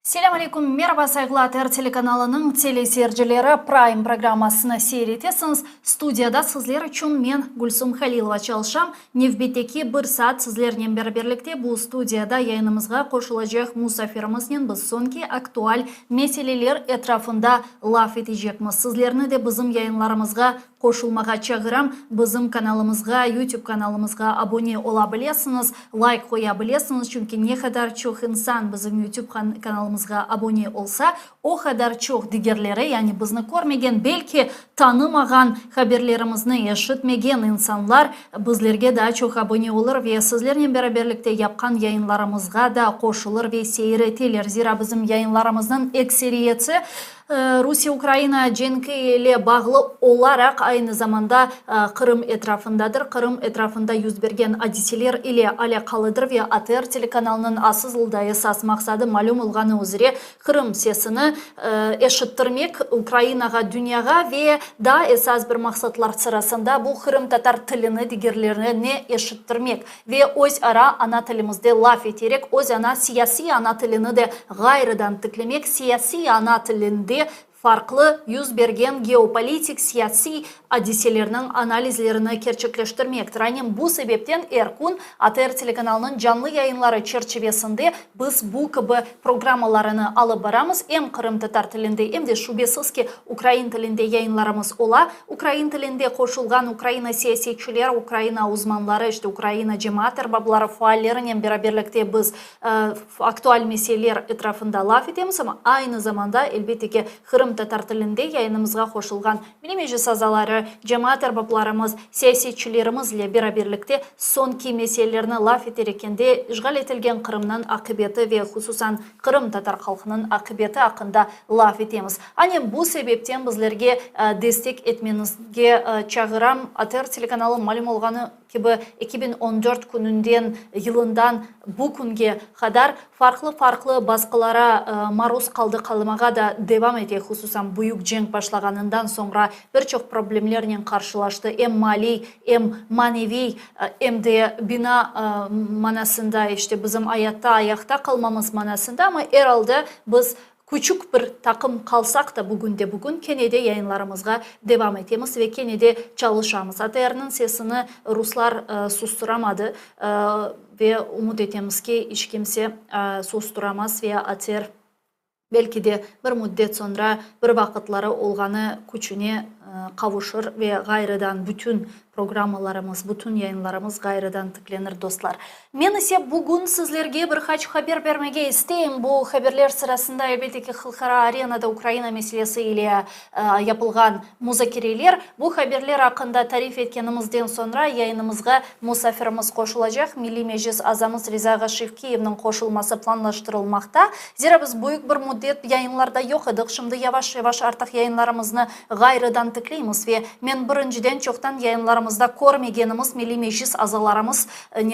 Selam aleyküm, merhaba saygılar TR телеканалының телесерджілері Prime программасына сейретесіңіз. Студияда сізлер үшін мен Гүлсім Халилова чалшам. Невбеттеки бір саат сізлернен берлікте бұл студияда яйынымызға қошылacak мұсафирімізден біз сонки актуаль меселелер этрafında лаф етежекміз. Сізлерні де біздің яйынларымызға қошылмаға чағырам. Біздің каналымызға, YouTube каналымызға абоне ола білесіңіз, лайк қоя білесіңіз, чүнки не қадар чоқ инсан біздің YouTube каналымызға абоне олса, о қадар чоқ дигерлері, яғни бізді көрмеген, белки танымаған хаберлерімізді ешітмеген инсанлар біздерге да чоқ абоне олыр ве сізлернен бәрі япқан яйынларымызға да қошылыр ве сейірі телер. Зира біздің яйынларымыздың эксериеті Русия, Украина женкейле бағлы оларақ айны заманда Қырым этрафындадыр. Қырым этрафында юзберген адиселер или аля қалыдыр ве АТР телеканалының асызылдайы сас мақсады малюм ұлғаны өзіре Қырым сесіні эшіттірмек Украинаға, дүнияға ве да esas бір мақсатлар сырасында бұл Қырым татар тіліні дегерлеріне эшіттірмек. Ве өз ара ана тілімізде лаф етерек, өз ана сияси ана тіліні де ғайрыдан тіклемек, сияси ана тілінде farklı yüz bergen geopolitik siyasi hadiselerinin analizlerini gerçekleştirmektir. Bu sebepten Erkun ATR telekanalının canlı yayınları çerçevesinde biz bu gibi programmalarını alıp baramız. Hem Kırım Tatar tilinde hem de şüphesiz ki Ukrayna tilinde yayınlarımız ola. Ukrayna tilinde koşulgan Ukrayna siyasetçiler, Ukrayna uzmanları, işte Ukrayna cemaat erbapları, faallerinin beraberlikte biz aktual meseleler etrafında laf edemiz ama aynı zamanda elbette ki Kırım Tatar tilinde yayınımızға koşulgan bilimeci sazaları, cemaat erbaplarımız, siyasetçilerimizle beraberlikte sonki meselelerini laf eterekende işgal etilgen Kırım'nın akıbeti ve hususan Kırım Tatar halkının akıbeti hakkında laf etemiz. Bu sebepten bizlerge destek etmenizge çağıram. ATR telekanalı malum olğanı gibi 2014 gününden yılından bu günge kadar farklı baskılara maruz kalmağa da devam ediyor. Hususan büyük cenk başlaganından sonra birçok problemlerle karşılaştı. Hem mali, hem manevi, hem de bina manasında işte bizim ayakta kalmamız manasında ama herhalde biz küçük bir takım kalsak da bugün kene de yayınlarımızga devam etemiz ve kene de çalışamız. ATR'nın sesini Ruslar susturamadı ve umut etemiz ki hiç kimse susturamaz ve ATR belki de bir müddet sonra bir vakitleri olğanı küçüne kavuşur ve gayrıdan bütün programmalarımız, bütün yayınlarımız gayrıdan tıklanır dostlar. Men ise bugün sizlerge bir haber vermege isteyim. Bu haberler sırasında elbette ki halkara arenada Ukrayna meselesi ile yapılgan muzakereler. Bu haberler hakkında tarif etkenimizden sonra yayınımızga musafirimiz koşulacak. Milli Meclis azamız Riza Gashevkiyev'nin koşulması planlaştırılmakta. Zira biz büyük bir müddet yayınlarda yok edik. Şimdi yavaş yavaş artık yayınlarımızı gayrıdan tıklayımız ve men birinciden çoktan yayınlarımızda көрмегенimiz Milli Meclis azalarımız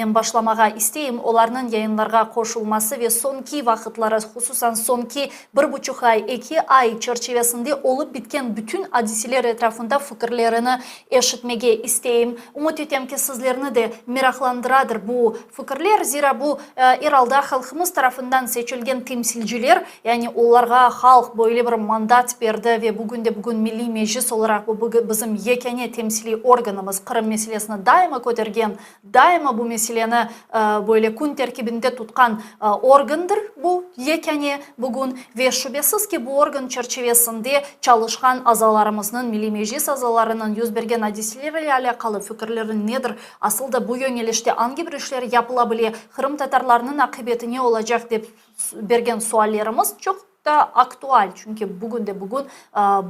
başlamağa isteyim. Onların yayınlarga koşulması ve sonki vakitları, hususan sonki 1,5 ay, 2 ay çerçevesinde olup bitken bütün hadiseler etrafında fikirlerini eşitmege isteyim. Umut etem ki sizlerini de meraklandıradır bu fikirler. Zira bu herhalde halkımız tarafından seçilgen temsilciler, yani onlarga halk böyle bir mandat verdi ve bugün Milli Meclis olarak bu bizim yekene temsili organımız Kırım meselesini daima көтерген, daima bu meseleni böyle kun terkibinde tutkan organdır bu yekene bugün ve şüphesiz ki bu organ çerçevesinde çalışkan azalarımızın, Milli Meclis azalarının yüz bergen hadiselerle alakalı fikirleri nedir? Asıl da bu yönelişte hangi bir işler yapılabilir? Kırım Tatarlarının akıbeti ne olacak deyip bergen suallerimiz çok da aktual. Çünkü bugün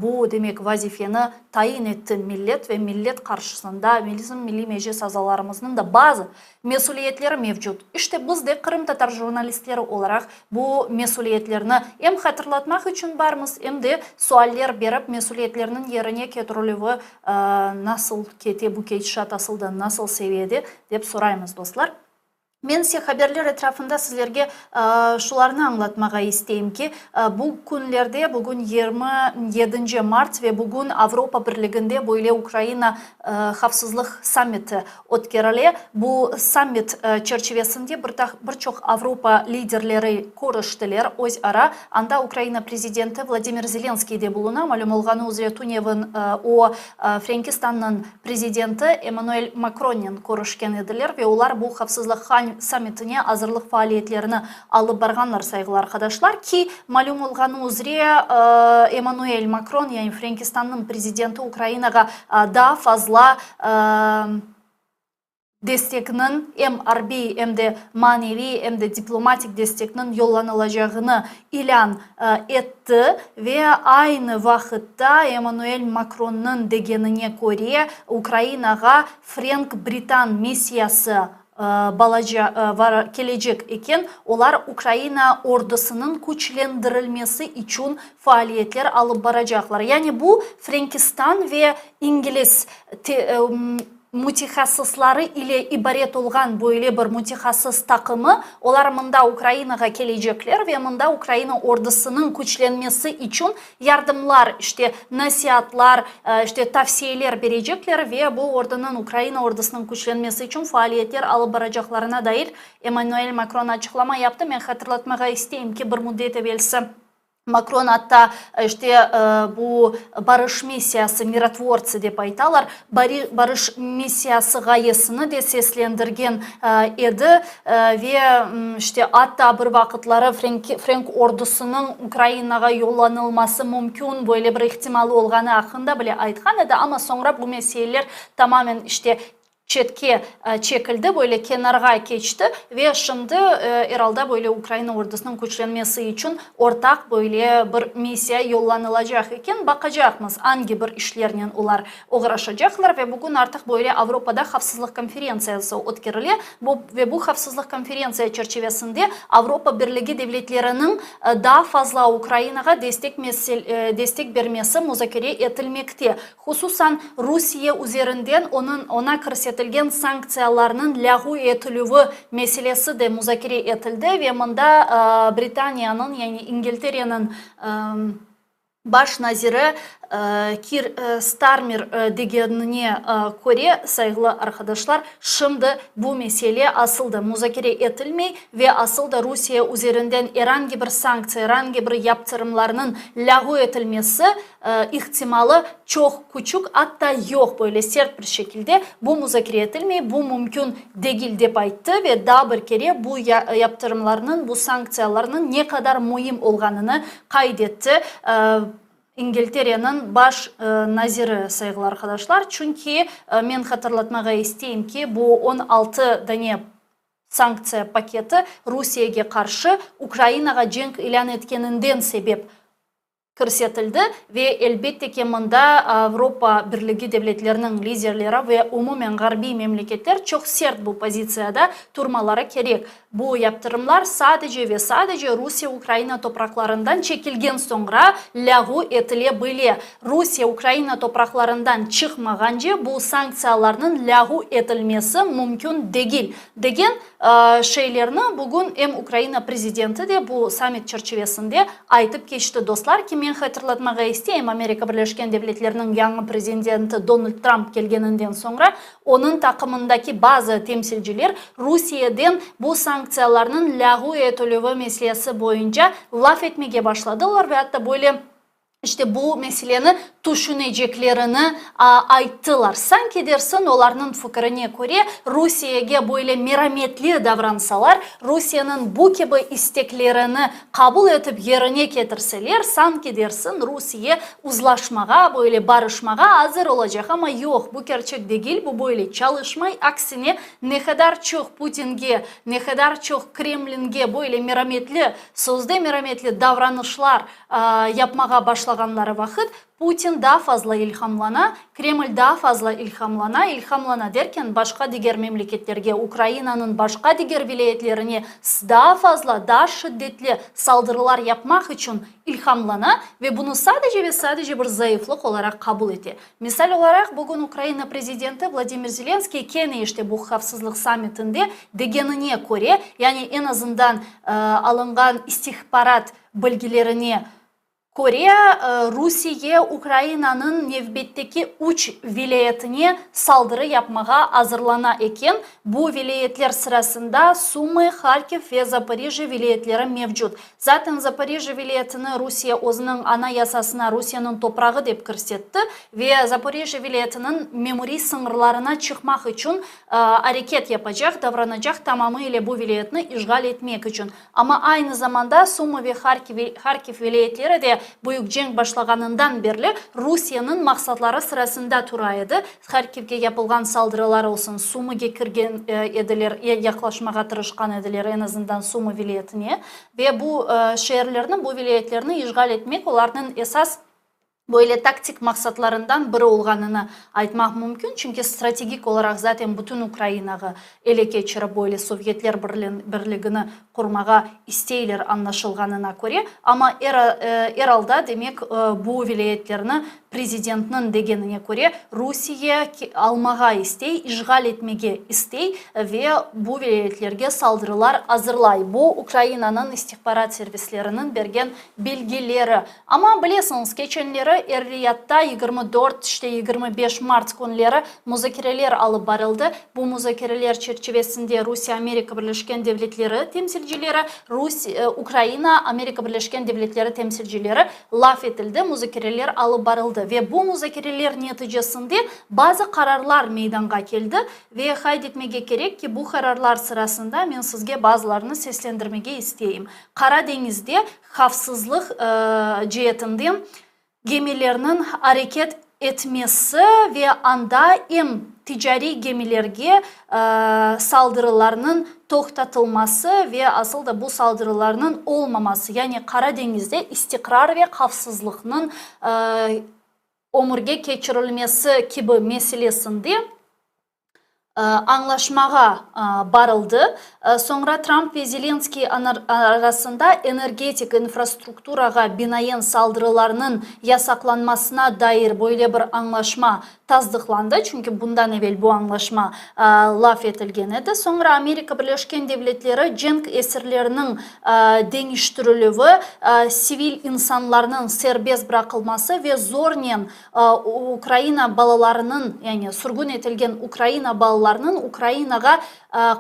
bu demek vazifeni tayin etti millet ve millet karşısında bizim Milli Meclis azalarımızın da bazı mesuliyetleri mevcut. İşte biz de Kırım Tatar jurnalistleri olarak bu mesuliyetlerini hem hatırlatmak için varmız hem de sualler berip mesuliyetlerinin yerine getirilüvi nasıl kete bu geçişat asılda nasıl seviyede deyip sorayımız dostlar. Мен се хаберлер этрafında сіздерге шуларны аңлатмага истейм ки, бу күнлерде бүгін 27 март ве бүгін Авропа Бирлигинде бойле Украина хавсызлык саммиты өткөрүлө. Бу саммит черчевесинде бир чок Авропа лидерлери көрүштүлөр өз ара. Анда Украина президенти Владимир Зеленский де булуна, малум болгону üzere Туневин о Франкистандын президенти Эммануэль Макронен көрүшкөн эдилер ве улар бу хавсызлык саммитіне азырлық фаалиетлеріні алып барганлар сайгылы аркадашлар ки малум болгону üzere Эммануэль Макрон, яғни Франкистанның президенті Украинага да фазла дестекнин эм арби, эмде маневи, эмде дипломатик дестекнин yollanılacağını ilan etти ve aynı vaqtda Эммануэль Макронның дегенине көре Украинага Франк-Британ миссиясы келecek eкен, олар Украина ордусунун күчлендирилмеси үчүн фаалиеттер алып баражаклар. Яни бу Франкистан ве инглиз мутихассыслары или ибарет олган бойле bir мутихассыс такымы, олар мында Украинага кележеклер ве мында Украина ордусунун күчленмеси үчүн ярдымлар, насихатлар, тавсиелер бережеклер ве бу ордунун Украина ордусунун күчленмеси үчүн фаалиеттер алып баражакларына дайыр Эммануэль Макрон ачыклама yaptı. Мен хатırlatмага истейм ки bir муддет эвелси Макрон атта бу барыш миссиясы миротворцы деп айталар. Барыш миссиясы гайесini де сеслендирген эди ве атта bir вакытлары Франк ордусунун Украинага yollanılması mümkün böyle bir ihtimali olgаны акында биле айткан эди, ама соңра бу меселелер tamamen четке чекилди, böyle kenarga keçti ve şimdi herhalde böyle Ukraina ordusunun güçlenmesi için ortak böyle bir misiya yollanılacak eken bakacakmız. Hangi bir işlerinin ular uğraşacaklar ve bugün artık böyle Avrupa'da Xavfsızlık konferensiyası ötkörülüyor. Ve bu Xavfsızlık konferensiya çerçevesinde Avrupa Birliği devletlerinin daha fazla Ukrayna'ga destek vermesi müzakere edilmekte. Hususan Rusya üzerinden ona көрсөтүлгөн санкцияларынын лягуу этилүүбү маселеси де музакире этилди ve мында Британиянын, яғни Ингилтериянын баш назири Кир Стармер дегеніне көре, сайгылы аркадашлар, шымды бу меселе асылды музакире этилмей ve асылды Rusya üzerinden herhangi bir sanksiya, herhangi bir yaptırımlarının lagу etilmesi ihtimali çok küçük, hatta yok, böyle sert bir şekilde bu muzakire etilmey, bu mümkün değil dep aytты ve daha bir kere bu yaptırımlarının, bu sanksiyalarının ne kadar mühim olganını kaydetti. İngiltere'nin baş naziri sayılı arkadaşlar. Çünkü men hatırlatmaga isteyim ki bu 16 dane sanksiya paketi Rusya'ya karşı Ukrayna'ga cenk ilan etkeninden sebep көрсөтүлдү ve elbette ki mında Avrupa Birliği devletlerinin liderleri ve umumen garbi memleketler çok sert bu pozisiyada durmaları gerek. Bu yaptırımlar sadece ve sadece Rusya-Ukrayna topraklarından çekilgen sonra lagу etilebilir. Rusya-Ukrayna topraklarından çıkmaganca bu sanksiyalarının lagу etilmesi mümkün değil. Degen şeylerini bugün hem Ukrayna prezidenti de bu summit çerçevesinde aytıp geçti dostlar ki men hatırlatmaga isteyim, Amerika Birleşken Devletleri'nin yangi prezidenti Donald Trump gelgeninden sonra onun takımındaki bazı temsilciler Rusya'dan bu sanksiyalarının lagу etilüvü meselesi boyunca laf etmeye başladılar ve hatta böyle bu meseleni düşüneceklerini ayttılar. Sanki dersin onların fikrine göre Rusya'ya böyle merhametli davransalar, Rusya'nın bu gibi isteklerini kabul edip yerine getirseler, sanki dersin Rusya uzlaşmaga, böyle barışmaga hazır olacak, ama yok, bu gerçek değil, bu böyle çalışmay. Aksine ne kadar çok Putin'ge, ne kadar çok Kremlin'ge böyle merhametli, sözde merhametli davranışlar yapmaga başladı башлаганлары вакыт Путин да фазла илхамлана, Кремль да фазла илхамлана деркен башка дигер мемлекеттерге, Украинаның башка дигер вилаятлеріне да фазла, да шиддетлі салдырылар yapmak için ilhamlana ve bunu sadece bir zayıflık olarak kabul etti. Misal olarak bugün Ukrayna prezidenti Vladimir Zelenskiy kene işte bu hafsızlık samitinde degenine göre, yani en azından alıngan istihbarat bilgilerine Koreya, Rusiya, Ukrayna'nın nevbetteki uç vilayetine saldırı yapmağa hazırlana eken, bu vilayetler sırasında Sumy, Kharkiv ve Zaporijye vilayetleri mevcut. Zaten Zaporijye vilayetini Rusiya özünün anayasasına Rusiyanın toprağı dep kirsetdi ve Zaporijye vilayetinin memuri sınırlarına çıkmak için hareket yapacak, davranacak, tamamıyla bu vilayetini işgal etmek için. Ama aynı zamanda Sumy ve Kharkiv vilayetleri de Büyük cenk başlaganından beri Rusiyanın maksatlары sırasında turaydı. Kharkiv'e yapılgan saldırılar olsun, Sumy'ge kirgen ediler, yaklaşmağa tırışkan ediler en azından Sumy vilayetine ve bu şehirlerini, bu vilayetlerini işgal etmek onların esas böyle taktik maksatlarından biri olganını aytmak mümkün. Çünkü stratejik olarak zaten bütün Ukrayna'yı ele geçirip böyle Sovyetler Birliği'ni kurmağa isteyler anlaşılganına göre. Ama herhalde demek bu vilayetlerini prezidentinin degenine göre Rusya almağa istey, işgal etmeye istey ve bu vilayetlerge saldırılar hazırlay. Bu Ukrayna'nın istihbarat servislerinin bergen bilgileri. Ama bilesiniz geçenleri Er-Riyad'da 24-25 Mart günleri müzakereler alıp barıldı. Bu müzakereler çerçevesinde Rusya, Amerika Birleşken Devletleri temsilcileri, Ukrayna, Amerika Birleşken Devletleri temsilcileri laf etildi. Müzakereler alıp barıldı ve bu müzakereler neticesinde bazı kararlar meydana geldi ve kaydetmeye gerek ki bu kararlar sırasında ben sizge bazılarını seslendirmeye isteyeyim. Karadeniz'de hafsızlık cihetinden gemilerinin hareket etmesi ve anda ticari gemilerge saldırılarının toxtatılması ve asıl da bu saldırılarının olmaması, yani Karadeniz'de istikrar ve hafsızlığının omurga geçirilmesi gibi meselesinde anlaşmağa barıldı. Sonra Trump ve Zelenskiy arasında energetik infrastrukturaga binaen saldırılarının yasaklanmasına dair böyle bir anlaşma tasdıklandı. Çünkü bundan evvel bu anlaşma laf etilgen edi. Sonra Amerika Birleşken Devletleri cenk esirlerinin değiştirilüvü, sivil insanların serbest bırakılması ve zornen Ukrayna balalarının, yani sürgün etilgen Ukrayna balalarının Ukrayna'ga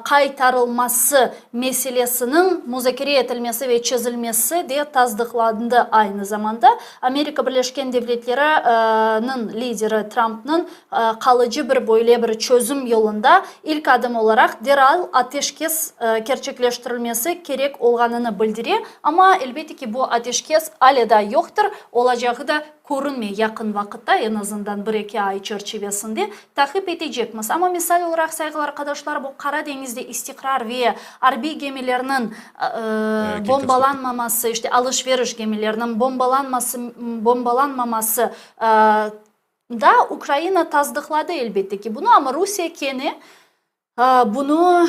kaytarılması meselesinin müzakere edilmesi ve çözülmesi de tasdıklandı aynı zamanda. Amerika Birleşken Devletleri'nin lideri Trump'ın kalıcı bir böyle bir çözüm yolunda ilk adım olarak derhal ateşkes gerçekleştirilmesi gerek olganını bildiriyor. Ama elbette ki bu ateşkes hala da yoktur. Olacağı da görünmeye yakın vakitte, en azından 1-2 ay çerçevesinde takip edecekmiz. Ama misal olarak saygılı arkadaşlar, bu Karadeniz'de istikrar ve harbi gemilerinin bombalanmaması, işte alışveriş gemilerinin bombalanmaması da Ukrayna tasdikladı elbette ki bunu, ama Rusya kendi bunu,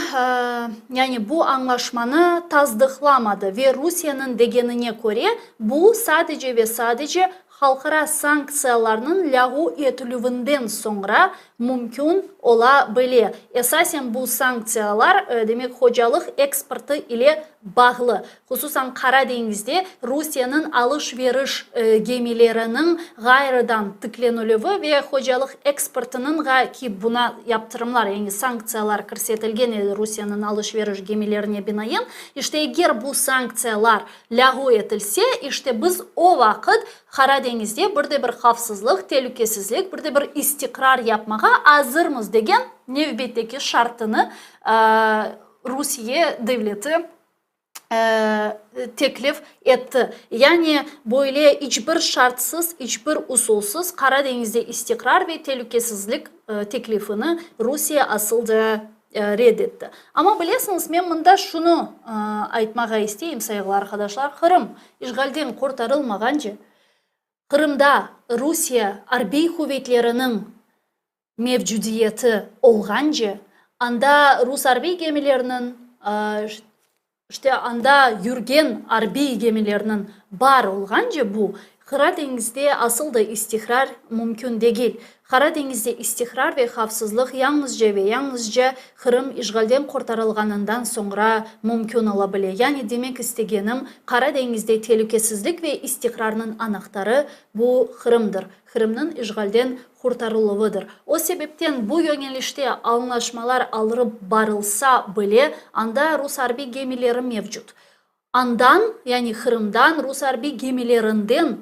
yani bu anlaşmanı tasdiklamadı ve Rusya'nın degenine göre bu sadece ve sadece halkara sanksiyalarının lağu etülüvünden sonra mümkün olabilir. Esasen bu sanksiyalar demek hocalık eksportu ile bağlı. Hususan Karadeniz'de Rusya'nın alışveriş gemilerinin gayrıdan tıklanılıvı ve hocalık eksportunun ki buna yaptırımlar, yani sanksiyalar kırsetilgen Rusya'nın alışveriş gemilerine binaen. İşte eğer bu sanksiyalar lağu etilse, işte biz o vakit Karadeniz'de bir hafsızlık, tehlikesizlik, bir istikrar yapmaya hazırmız degen nevbetteki şartını Rusya devleti teklif etti. Yani böyle hiçbir şartsız, hiçbir usulsuz Karadeniz'de istikrar ve tehlikesizlik teklifini Rusya asıl da reddetti. Ama bilirsiniz, ben bunda şunu aytmağa isteyeyim saygılı arkadaşlar. Kırım işgalden kurtarılmaganca Kırım'da Rusya harbiy kuvvetlerinin mevcudiyeti olğanca, anda Rus harbiy gemilerinin işte anda yürgen harbiy gemilerinin bar olğanca bu Kara Deniz'de asıl da istihrar mümkün değil. Kara Deniz'de istihrar ve hafsızlık yalnızca Kırım işgalden kurtarılganından sonra mümkün olabilir. Yani demek istegenim Kara Deniz'de tehlikesizlik ve istihrarının anahtarı bu Kırım'dır. Kırım'ın işgalden kurtarılığıdır. O sebepten bu yönelişte anlaşmalar alırıp barılsa bile anda Rus harbi gemileri mevcut. Andan, yani Kırım'dan Rus harbi gemilerinden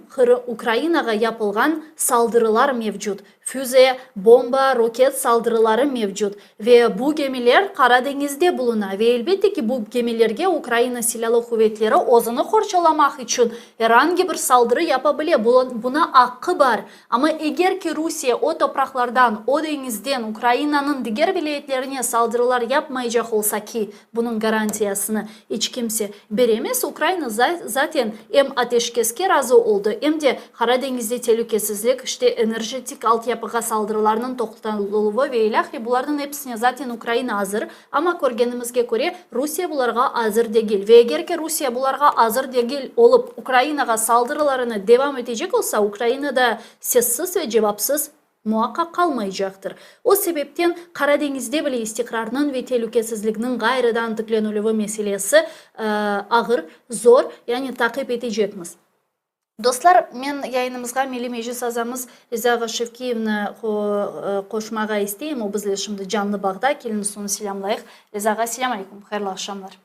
Ukrayna'ya yapılgan saldırılar mevcut. Füze, bomba, roket saldırıları mevcut. Ve bu gemiler Karadeniz'de bulunur. Ve elbette ki bu gemilerge Ukrayna Silahlı Kuvvetleri ozunu korçalamak için herhangi bir saldırı yapabilir. Buna hakkı var. Ama eğer ki Rusya o topraklardan, o denizden Ukrayna'nın diğer vilayetlerine saldırılar yapmayacak olsa ki bunun garantiyasını hiç kimse veremez. Ukrayna zaten hem ateşkeske razı oldu hem de Karadeniz'de tehlikesizlik, işte enerjetik altyapıga saldırılarının toxtatılığı ve ilahi bunların hepsine zaten Ukrayna hazır. Ama görgenimizge göre Rusya bularga hazır değil. Ve eğer ki Rusya bularga hazır değil olup Ukrayna'ga saldırılarını devam edecek olsa Ukrayna'da sessiz ve cevapsız muhakkak kalmayacaktır. O sebepten Karadeniz'de bile istikrarının ve tehlikesizliğinin gayrıdan tıklanılığı meselesi ağır, zor, yani takip edecekmiz. Dostlar, men yayınımızga Milli Meclis azamız Rizaga Şevkiyevni koşmağa isteyim. O bizle şimdi canlı bağda. Kelini sonu selamlayıq. Rizaga, selam aleyküm. Hayırlı akşamlar.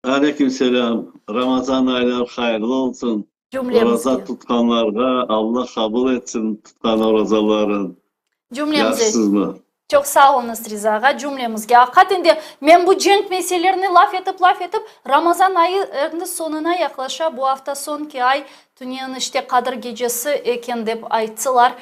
Aleyküm selam. Ramazan aylar hayırlı olsun. Oraza tutkanlarga Allah kabul etsin tutkan orazaların. Yaxsız mı? Çok sağ olunuz Rizaga cümlemizge. Hakikaten de men bu cenk meselelerini laf edip Ramazan ayının sonuna yaklaşa bu hafta sonki ay dünyanın işte Kadir gecesi eken dep ayttılar.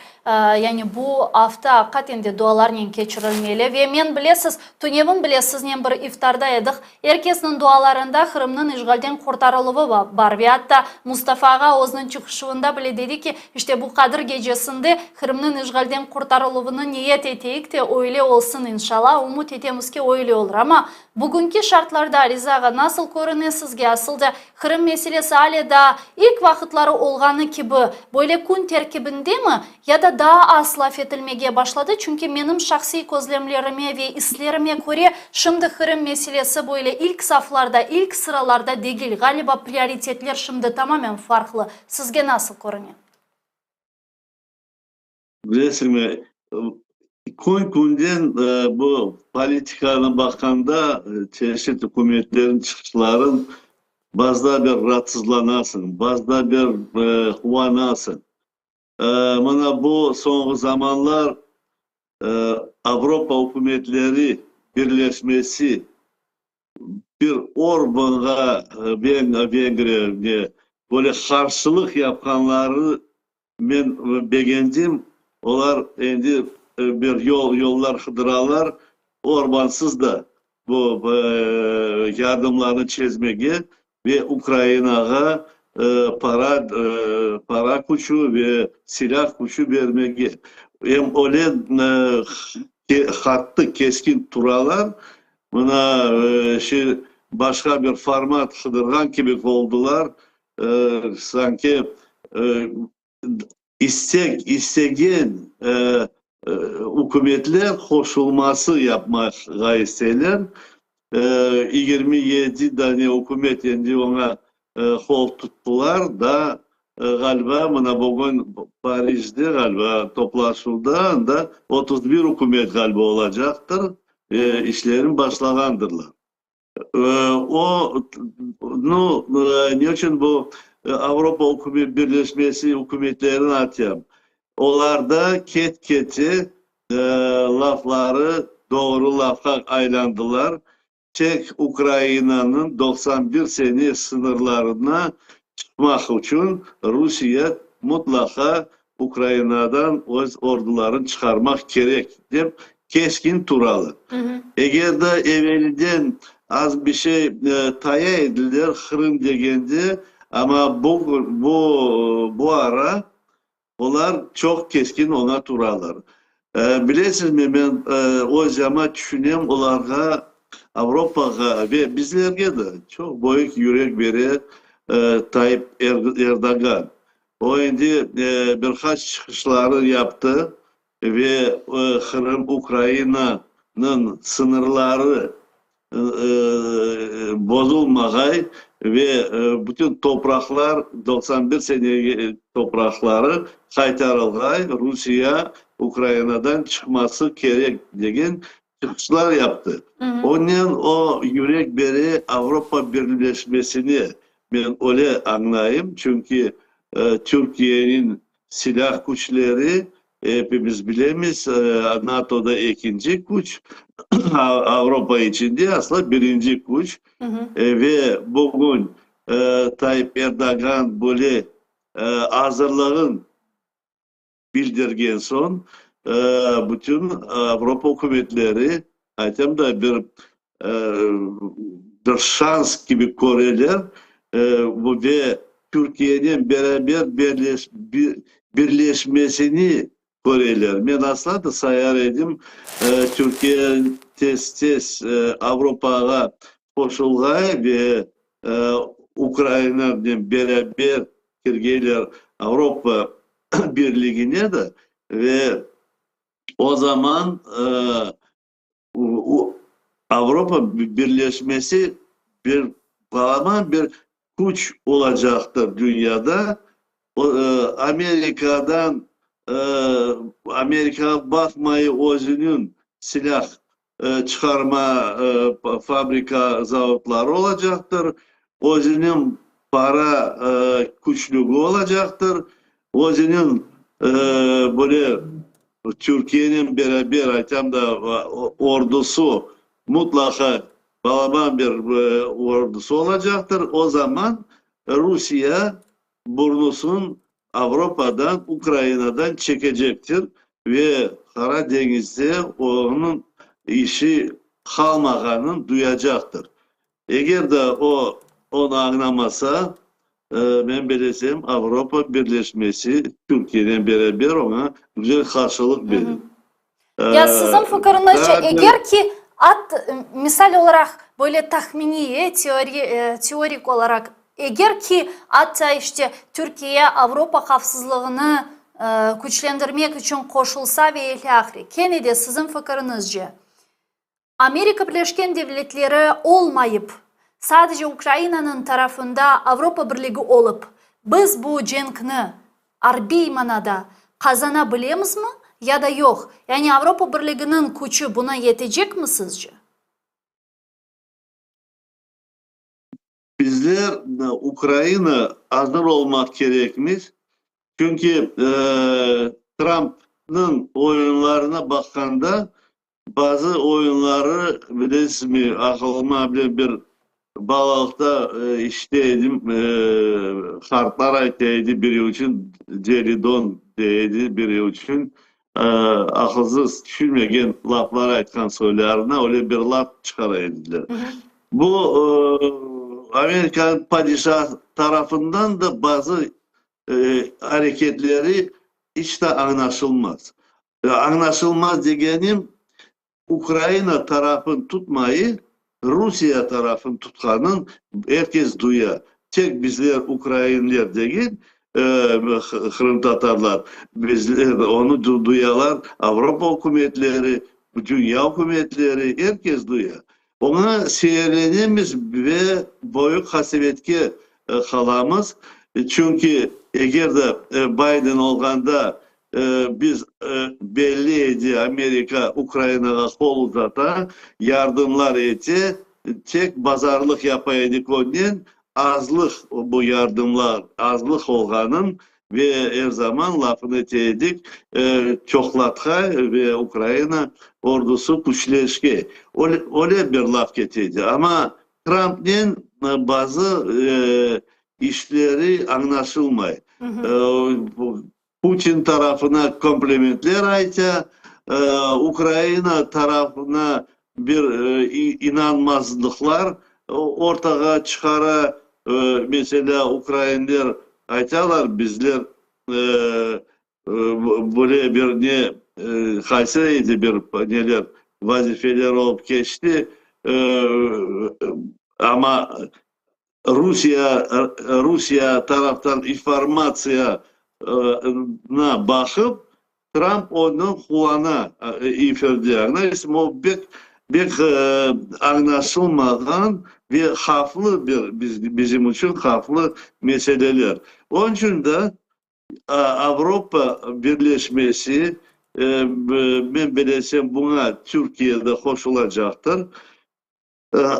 Yani bu hafta hakikaten de dualarla geçirilmeli ve men bilesiz, Tunevin bilesiz nem bir iftarda edik. Herkesinin dualarında Kırım'ın işgalden kurtarılığı var ve hatta Mustafa'ga o'zining çıkışında bile dedi ki işte bu Kadir gecesinde Kırım'ın işgalden kurtarılığını niyet eteyik de öyle olsun inşallah. Umut etemiz ki öyle olur ama bugünkü şartlarda Rizaga nasıl görünesizge aslında Kırım meselesi hala da ilk vakitleri olğanı gibi böyle kun terkibinde mi ya da daha az laf etilmeye başladı? Çünkü benim şahsi gözlemlerime ve islerime göre şimdi Kırım meselesi böyle ilk saflarda, ilk sıralarda değil. Galiba prioritetler şimdi tamamen farklı. Sizge nasıl görünüyor? Resmi Kunden bu politikanın bakanda çeşitli hükümetlerin çıkışların bazda bir rahatsızlanasın, bazda bir huvanasın. Bana bu son zamanlar Avrupa hükümetleri birleşmesi bir Orban'a Vengriya böyle karşılık yapanları ben beğendim. Onlar endi bir yollar hıdıralar Orbansız da bu yardımlarını çizmeye ve Ukrayna'ya para kuşu ve silah kuşu vermeye. Hem öyle hattı keskin turalar buna başka bir format hıdırgan gibi oldular. Sanki istegen hükümetler koşulması yapmaya isterler. 27 tane hükümet endi ona kol tuttular da galiba buna bugün Paris'te galiba toplaşıldı da 31 hükümet galiba olacaktır. İşlerin başlagandırlar. Ne için bu Avrupa Birleşmesi hükümetlerini atıyorum. Onlar keti lafları doğru lafa aylandılar. Çek Ukrayna'nın 91 sene sınırlarına çıkmak için Rusya mutlaka Ukrayna'dan ordularını çıkarmak gerek deyip keskin turalı. Eğer de evvelden az bir şey taya edilir Kırım degende Ama bu ara onlar çok keskin ona turalar. Bilesiniz mi ben o zaman düşünüyorum onlara Avrupa'ya ve bizlerge de çok büyük yürek verir Tayyip Erdoğan. O şimdi birkaç çıkışları yaptı ve Kırım Ukrayna'nın sınırları bozulmagay ve bütün topraklar 91 sene toprakları kaytarılgay Rusya Ukrayna'dan çıkması gerek degan çıkışlar yaptı. Onun o yürek beri Avrupa Birleşmesi'ni ben öyle anlayayım. Çünkü Türkiye'nin silah güçleri hepimiz bilemiz NATO'da ikinci güç. Avrupa içinde aslında birinci güç. Ve bugün Tayyip Erdoğan böyle hazırlığın bildirgen son bütün Avrupa hükümetleri hatem da bir şans gibi görürler ve Türkiye'nin beraber birleşmesini görürler. Ben aslında da sayar edim Türkiye tez Avrupa'ya koşulgay ve Ukrayna'dan beraber girgeyler Avrupa Birliği'ne de ve o zaman Avrupa Birleşmesi bir bağlaman bir güç olacaktır dünyada. Amerika bakmayı özünün silah çıkarma fabrika zavutları olacaktır. Özünün para güçlüğü olacaktır. Özünün böyle Türkiye'nin beraber aytam da ordusu mutlaka bağlaman bir ordusu olacaktır. O zaman Rusya burnusun Avrupa'dan, Ukrayna'dan çekecektir ve Karadeniz'de onun işi kalmaganın duyacaktır. Eğer de onu anlamasa ben bilesem Avrupa Birleşmesi Türkiye'den beraber ona güzel karşılık verir. Ya sizin fikrinize eğer ki misal olarak böyle tahmini teorik olarak eğer ki hatta işte Türkiye Avrupa hafızlığını güçlendirmek için koşulsa ve ilahri Kennedy sizin fikrinizce Amerika Birleşik Devletleri olmayıp sadece Ukrayna'nın tarafında Avrupa Birliği olup biz bu cenkni harbi manada kazanabilemiz mi ya da yok? Yani Avrupa Birliği'nin gücü buna yetecek mi sizce? Bizler Ukrayna hazır olmak gerekmiş. Çünkü Trump'ın oyunlarına bakanda bazı oyunları bilirsiniz mi aklıma bir balıkta işteydim kartlar aytaydı biri için Ceridon deydi biri için akılsız düşünmegen laflar aytkan söylerine öyle bir laf çıkaraydılar. Bu Amerikan padişah tarafından da bazı hareketleri hiç de anlaşılmaz. Anlaşılmaz degenim Ukrayna tarafın tutmayı Rusya tarafın tutkanın herkes duyar. Tek bizler Ukraynalılar değil Kırım Tatarlar bizler onu duyalar. Avrupa hükümetleri, dünya hükümetleri herkes duyar. Ona seyirlenemiz ve büyük hasibetke kalamız. Çünkü eğer de Biden olganda biz belli edi Amerika Ukrayna'ya kol uzata yardımlar eti tek pazarlık yapaydık onun azlık bu yardımlar azlık olganın ve her zaman lafını eteydik çoklatka ve Ukrayna ordusu güçleşke öyle bir laf getirdi ama Trump'ın bazı işleri anlaşılmıyor. Putin tarafına komplimentler ayta, Ukrayna tarafına bir inanmazlıklar ortaya çıkara mesela Ukraynalılar aytalar bizler böyle bir ne Kayseri'de bir neler vazifeler olup geçti. Ama Rusya taraftan informasyaya bakıp Trump onu kulağına ifade o bir anlaşılmadan ve haflı bizim için haflı meseleler. Onun için de Avrupa Birleşmesi ben bilesem buna Türkiye'de koşulacaktır.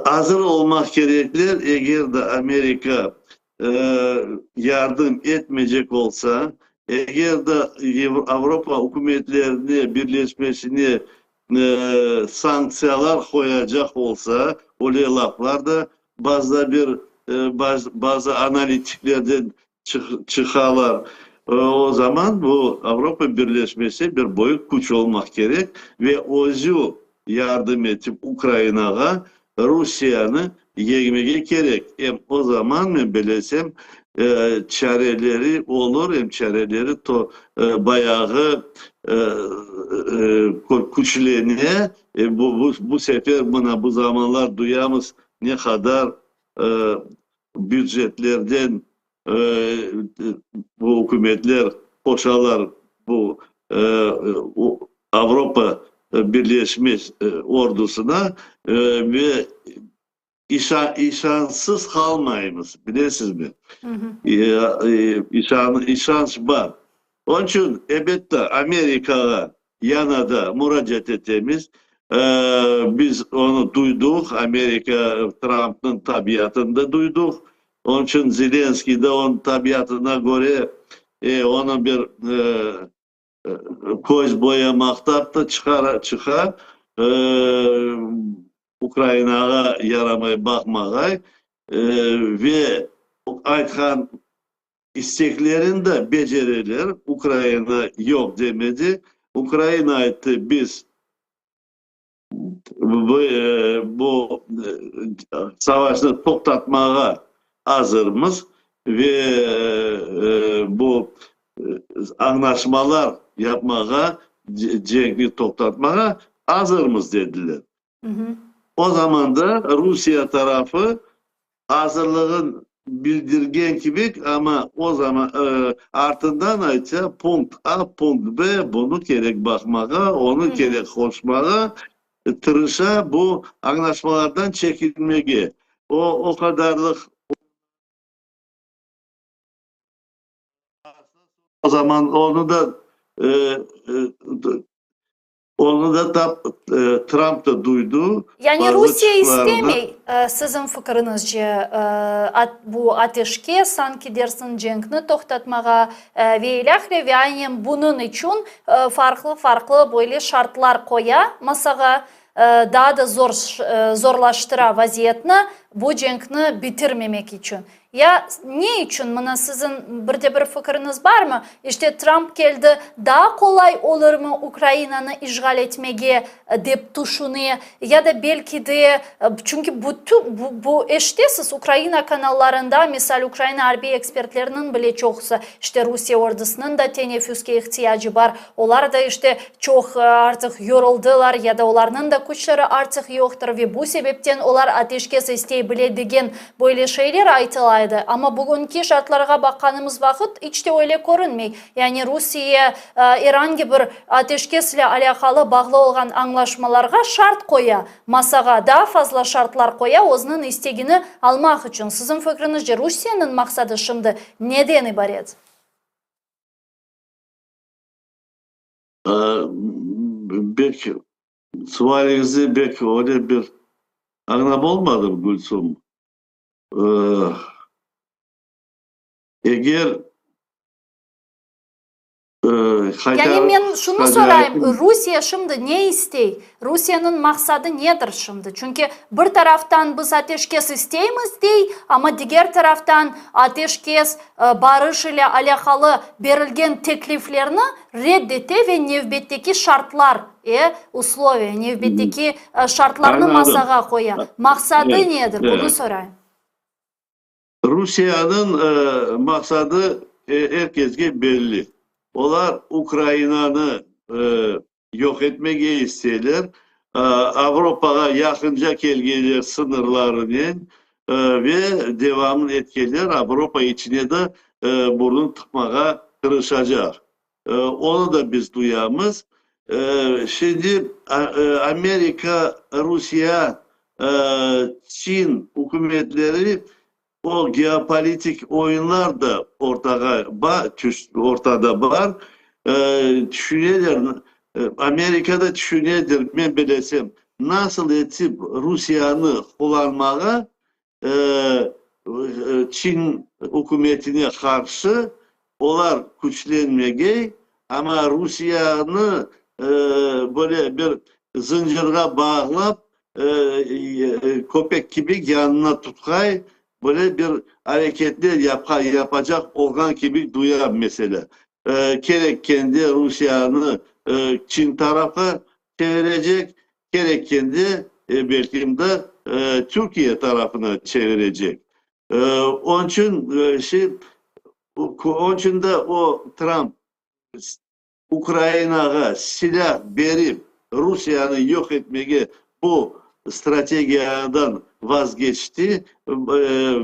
Hazır olmak gerekir eğer de Amerika yardım etmeyecek olsa, eğer de Avrupa hükümetlerini birleşmesini sanksiyalar koyacak olsa, öyle laflarda bazı analitiklerden çıkarlar. O zaman bu Avrupa Birleşmesi bir büyük güç olmak gerek ve ozu yardım edip Ukrayna'ya Rusya'nı yenmeye gerek. Hem o zaman ben bilesem çareleri olur, hem çareleri bayağı güçleniyor. Bu sefer bu zamanlar duyamız ne kadar bütçelerden bu hükümetler koşarlar bu Avrupa Birleşmiş ordusuna ve işansız kalmayımız. Bilirsiniz mi? İşans var. Onun için elbette Amerika'ya yana da müracaat ettiğimiz biz onu duyduk. Amerika Trump'ın tabiatında duyduk. Onun için Zelenski de onun tabiatına göre onun bir göz boyamakta da çıkar Ukrayna'ya yaramaya bakmaya ve aytkan isteklerini de beceriler. Ukrayna yok demedi. Ukrayna ayıttı biz bu savaşı toktatmaya hazırmız ve bu anlaşmalar yapmaya, cengi toktatmaya hazırmız dediler. O zaman da Rusya tarafı hazırlığın bildirgen gibi ama o zaman ardından ayça punkt A, punkt B bunu gerek bakmaya, onu gerek koşmaya tırışa bu anlaşmalardan çekilmeye. O kadarlık o zaman onu da Trump da duydu. Yani Rusya istemey sizin fikrinizce bu ateşkes sanki dersin cenkni toktatmağa ve aynen bunun için farklı böyle şartlar koya masağa daha da zorlaştıra vaziyetini bu cenkni bitirmemek için. Ya ne için? Buna sizin bir fikriniz var mı? İşte Trump geldi, daha kolay olur mu Ukrayna'nı işgal etmeye deyip düşünüyor? Ya da belki de çünkü bu eşitesiz Ukrayna kanallarında misal Ukrayna harbi ekspertlerinin bile çoksa işte Rusya ordusunun da teneffüske ihtiyacı var. Onlar da işte çok artık yoruldular ya da onların da güçleri artık yoktur ve bu sebepten onlar ateşkes isteyebildiğin böyle şeyler aytılar. Ama bugünkü şartlara bakanımız vakit hiç de öyle görünmüyor. Yani Rusya, İran gibi ateşkesle alakalı bağlı olan anlaşmalara şart koya, masağa daha fazla şartlar koya, onun isteğini almak için. Sizin fikrinizce Rusya'nın maksadı şimdi neden ibaret? Belki sualinizi belki öyle bir anlam olmadı mı Gülsüm? Eğer yani ben şunu sorayım, Rusya şimdi ne istey? Rusya'nın maksadı nedir şimdi? Çünkü bir taraftan biz ateşkes isteyimiz dey, ama diğer taraftan ateşkes barış ile alakalı verilgen tekliflerini reddete ve növbetteki şartlar, условия, növbetteki şartlarını masağa koya. Maksadı nedir? Bunu sorayım. Rusiyanın maksadı herkesge belli. Onlar Ukrayna'nı yok etmeye isterler. Avrupa'ya yakınca kelgeler sınırlarını ve devamlı etkiler Avrupa içine de burnunu tıkmaya kırışacak. Onu da biz duyamız. Şimdi Amerika, Rusya, Çin hükümetleri o geopolitik oyunlar da ortada var. Düşünürler, Amerika'da düşünürler, ben bilesem, nasıl etip Rusya'nı kullanmaya Çin hükümetine karşı onlar güçlenmeye ama Rusya'nı böyle bir zincirga bağlap köpek gibi yanına tutkay böyle bir hareketler yapacak organ gibi duyar mesela. Gerek kendi Rusya'nı Çin tarafa çevirecek, gerek kendi belki de Türkiye tarafına çevirecek. Onun için onun için de o Trump Ukrayna'ya silah verip Rusya'nı yok etmeye bu stratejiyadan vazgeçti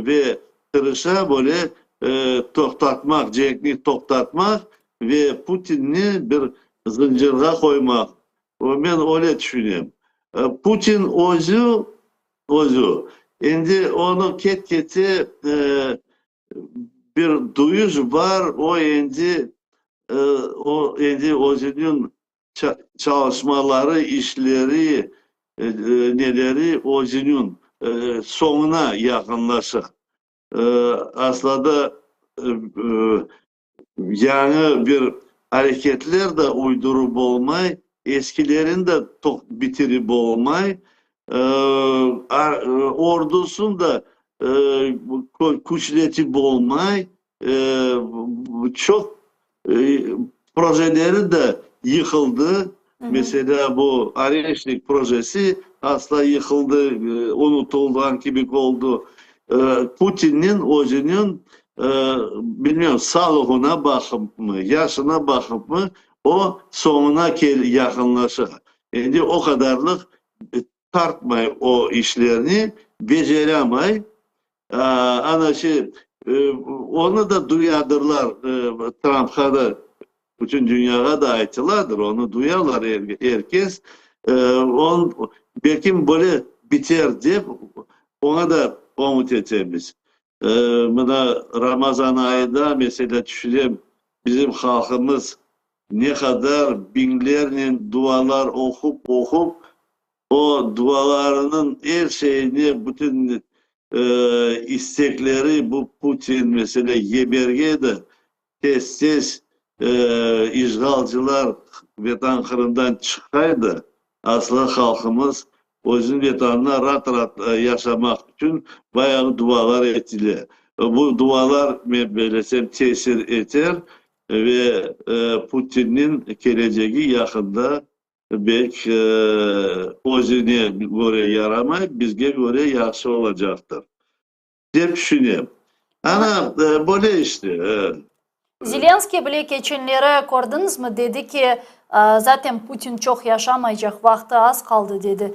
ve tırışa böyle toktatmak, Cenk'i toktatmak ve Putin'i bir zincirga koymak. Ben öyle düşünüyorum. Putin ozu. Şimdi onu ketketi bir duyuş var. O şimdi özünün çalışmaları, işleri, neleri özünün sonuna yakınlaşır. Aslında yani bir hareketler de uydurup olmay, eskilerin de bitirip olmay, ordusun da güçletip olmay, çok projeleri de yıkıldı. Mesela bu Areşnik projesi asla yıkıldı, unutulduğun gibi oldu. Putin'in özünün bilmiyorum sağlığına bakıp mı, yaşına bakıp mı o sonuna yakınlaşır. Şimdi o kadarlık tartmay o işlerini beceremay. Onu da duyadırlar Trump'a da bütün dünyaya da aytılardır. Onu duyarlar herkes. Belki böyle biter diye ona da umut edeceğiz. Buna Ramazan ayında mesela düşünelim bizim halkımız ne kadar binlerle dualar okup o dualarının her şeyini bütün istekleri bu Putin mesela Yeberge'de tez işgalcılar vatan kırından çıkaydı. Aslı halkımız özün vatanına rahat yaşamak için bayağı dualar ettiler. Bu dualar böylesem tesir eder ve Putin'in geleceği yakında belki özüne göre yaramay, bizge göre yaxşı olacaktır. Diye düşünüyorum. Ana böyle işte. Zelenskiy bile geçenlere gördünüz mü? Dedi ki zaten Putin çok yaşamayacak, vakti az kaldı dedi.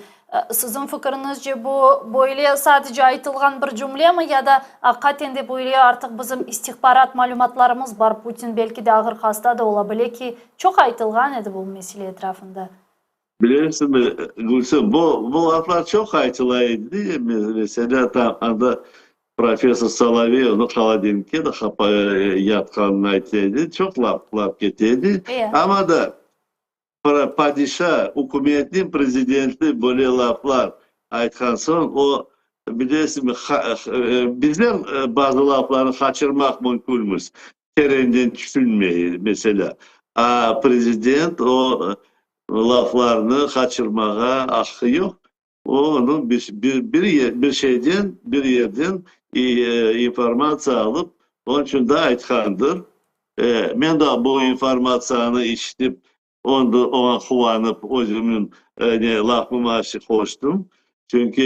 Sizin fikrinizce bu böyle sadece aytılgan bir cümle mi ya da hakikaten de böyle artık bizim istihbarat malumatlarımız var. Putin belki de ağır hasta da olabilir ki çok aytılgan idi bu mesele etrafında. Bilirsin mi Gülsüm, bu laflar çok aytılaydı değil mi? Mesela tam anda Profesör Solovey onu Kaladin'ke de yatkanını aytıydı. Çok laf getirdi. Ama da padişah, hükümetin prezidenti böyle laflar aytkan son o bilirsin mi bizler bazı lafları kaçırmak mümkünmüş. Terenden düşünmeyi mesela. Prezident o laflarını kaçırmaya hakkı yok. Onun bir şeyden bir yerden informasiya alıp onun için de aytkandır. Ben de bu informasyonu işitip ona kuvanıp özümün lafıma koştum. Çünkü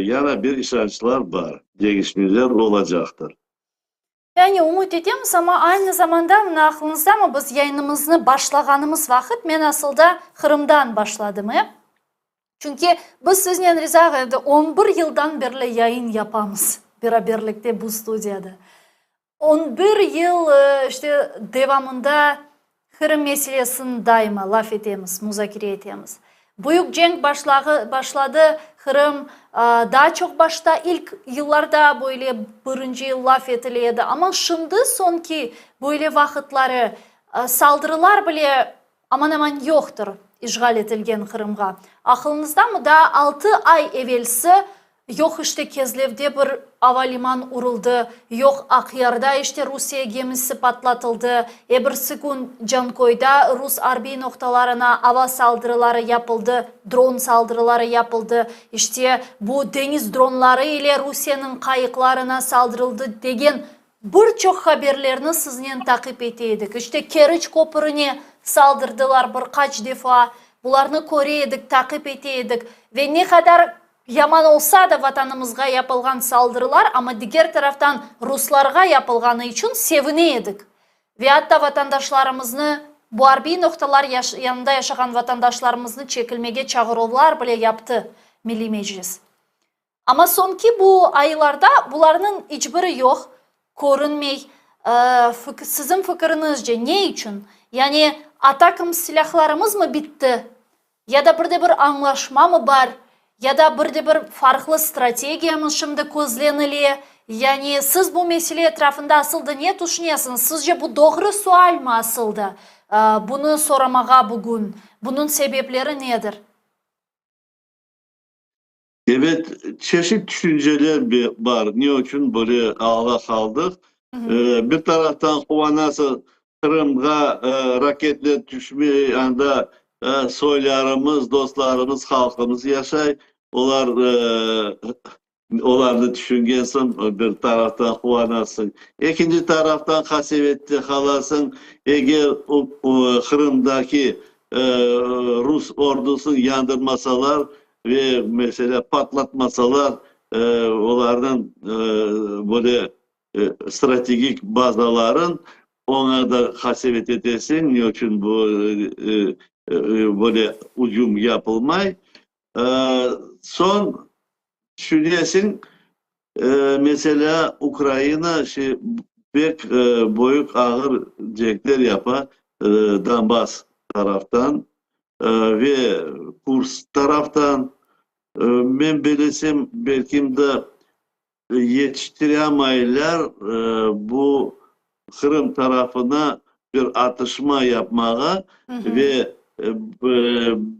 yana bir işaretler var. gelişmeler olacaktır. Yani umut ediyoruz ama aynı zamanda mı aklınızda mı biz yayınımızı başlaganımız vakit ben aslında Kırım'dan başladım. Çünkü biz sizinle Rıza 11 yıldan beri yayın yapamız birlikte bu stüdyoda. 11 yıl işte devamında Kırım meselesini daima laf etemiz, müzakere etemiz. Büyük cenk başladı. Kırım daha çok başta ilk yıllarda böyle birinci yıl laf ediliydi. Ama şimdi sonki böyle vakitleri saldırılar bile aman aman yoktur işgal edilgen Kırım'a. Aklınızda mı da 6 ay evvelsi yok işte Kezlev'de bir havaliman uruldu, yok Akyar'da işte Rusya gemisi patlatıldı, ebersi gün Cankoy'da Rus harbi noktalarına hava saldırıları yapıldı, drone saldırıları yapıldı. İşte bu deniz dronları ile Rusya'nın kayıklarına saldırıldı degen birçok haberlerini sizinle takip etiydik. İşte Kerç Köprü'ne saldırdılar birkaç defa, bularını koruyorduk, takip etiydik ve ne kadar yaman olsa da vatanımızga yapılgan saldırılar ama diğer taraftan Ruslarga yapılganı için seviniydik. Ve hatta vatandaşlarımızı bu harbi noktalar yanında yaşayan vatandaşlarımızı çekilmeye çağrılar bile yaptı Milli Meclis. Ama sonki bu aylarda bularının hiçbiri yok, görünmey. Sizin fikrinizce ne için? Yani atakım silahlarımız mı bitti? Ya da bir anlaşma mı var? Ya da bir farklı stratejiyamız şimdi gözlenili. Yani siz bu mesele etrafında asıldı ne düşünüyorsunuz? Sizce bu doğru sual mı asıldı? Bunu soramağa bugün. Bunun sebepleri nedir? Evet, çeşit düşünceler var. Niye için böyle ağa kaldık? Bir taraftan Kovanası Kırım'a raketler düşmeye anda soylarımız, dostlarımız, halkımız yaşay. Onlarla düşüngensin bir taraftan Kovanasın. İkinci taraftan Kasevet'te kalasın. Eğer Kırım'daki Rus ordusunu yandırmasalar ve mesela patlatmasalar onların böyle stratejik bazaların ona da hasevet edesin. Niçin bu böyle hücum yapılmay? Son düşünesin mesela Ukrayna pek büyük ağır cenkler yapar Donbas taraftan ve Kurs taraftan ben bilesem belki de yetiştiremeyiler bu Kırım tarafına bir atışma yapmaya ve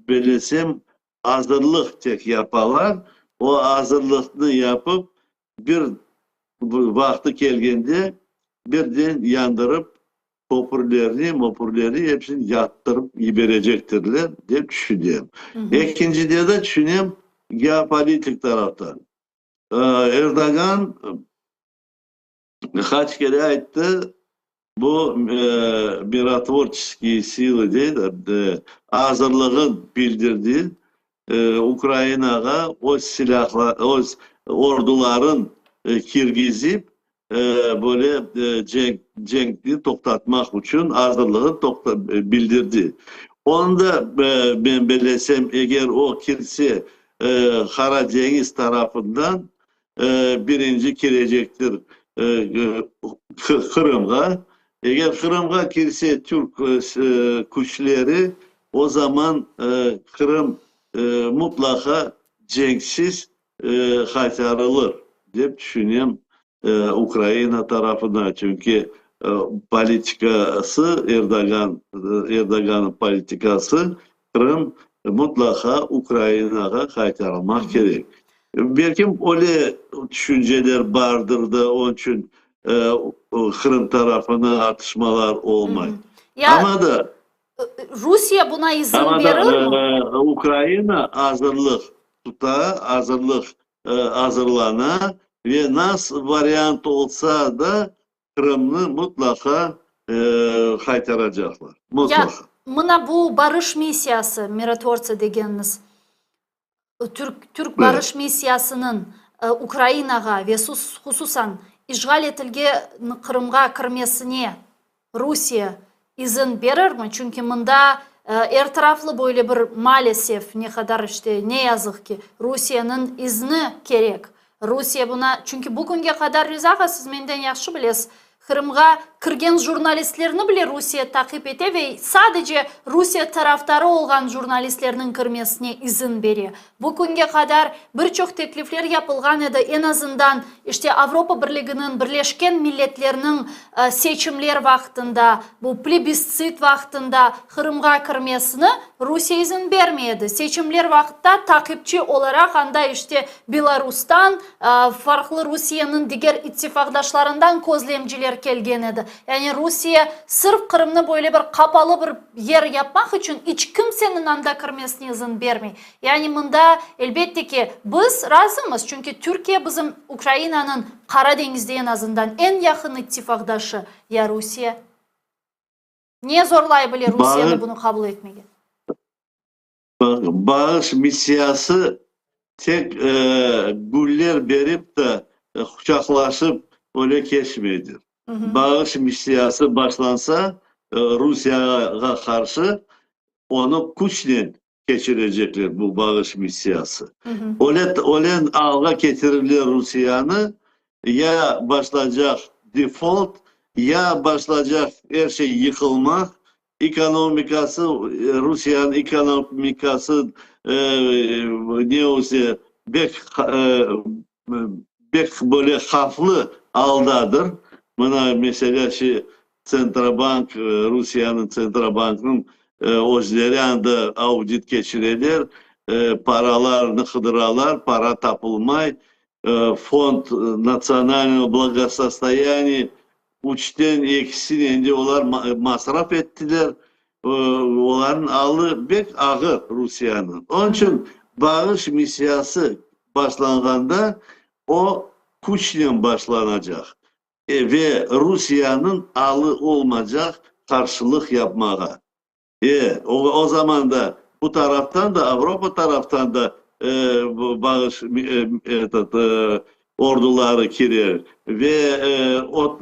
bilesem hazırlık tek yaparlar. O hazırlıkını yapıp bir vakti geldiğinde birden yandırıp köprülerini hepsini yattırıp verecektirler diye düşünüyorum. İkincide de düşünüyorum geopolitik taraftan. Erdoğan kaç kere ayıttı bu миротворческие силы değil hazırlığı bildirdi. Ukrayna'ya o silahlar, o orduların kirgizip böyle cenkli toktatmak için hazırlığı bildirdi. Onu da ben bilesem eğer o kilise Karadeniz tarafından birinci girecektir Kırım'a. Eğer Kırım'a girse Türk güçleri o zaman Kırım mutlaka cenksiz kaytarılır diye düşünüyorum Ukrayna tarafına. Çünkü politikası Erdoğan'ın politikası Kırım mutlaka Ukrayna'ya kaytarılmak gerek. Belki öyle düşünceler vardır da onun için Kırım tarafına atışmalar olmaz. Ama da Rusya buna izin verir mi? Ukrayna hazırlana ve nasıl varyant olsa da Kırım'ı mutlaka kaytaracaklar. Mutlaka. Ya, mına bu barış misyası, Miratvorцы degeniniz, Türk barış misyasının Ukrainaga ve hususan işgal etilge Kırımga kirmesine Rusya izin verir mi? Çünkü mında er taraflı böyle bir maalesef ne kadar işte ne yazık ki Rusya'nın izni gerek. Rusya buna çünkü bugüne kadar Rizaga siz menden yaxşı bilesiz. Kırımga kirgen jurnalistlerini bile Rusya takip ete ve sadece Rusya taraftarı olan jurnalistlerinin kirmesine izin veriyor. Bugüne kadar birçok teklifler yapılgan edi. En azından işte Avrupa Birliği'nin Birleşken Milletler'inin seçimler vaktinde, bu plebissit vaktinde Kırımga kirmesine Rusya izin vermeyedi. Seçimler vakitte takipçi olarak anda işte Belarus'tan, farklı Rusya'nın diğer ittifakdaşlarından gözlemciler kelgen edi. Yani Rusya sırf Kırım'ı böyle bir kapalı bir yer yapmak için hiç kimsenin anda kirmesine izin vermiyor. Yani bunda elbette ki biz razımız. Çünkü Türkiye bizim Ukrayna'nın Karadeniz'de en azından en yakın ittifakdaşı ya Rusya. Niye zorlayabilir Rusya'nı bunu kabul etmeye? Bağış misyası tek güller verip de kucaklaşıp öyle geçmedi. Bağış misyası başlansa Rusya'ya karşı onu güçle geçirecekler bu bağış misyası. Olen alga getirilir Rusya'nı ya başlayacak default ya başlayacak her şey yıkılmak. Ekonomikası Rusya'nın ekonomikası ne olsa bek böyle haflı aldadır. Buna mesela Centrobank Rusya'nın Centrobank'ın özleri anda audit geçirirler. Paralarını kıdırarlar, para tapılmay. Fond Nasyonalного Благосостояния uçten eksilinde onlar masraf ettiler. Onların alı bek ağır Rusya'nın. Onun için bağış misyası başlanğanda o güçle başlanacak. Ve Rusya'nın alı olmayacak karşılık yapmaya. O zaman da bu taraftan da Avrupa taraftan da bağış orduları girer ve o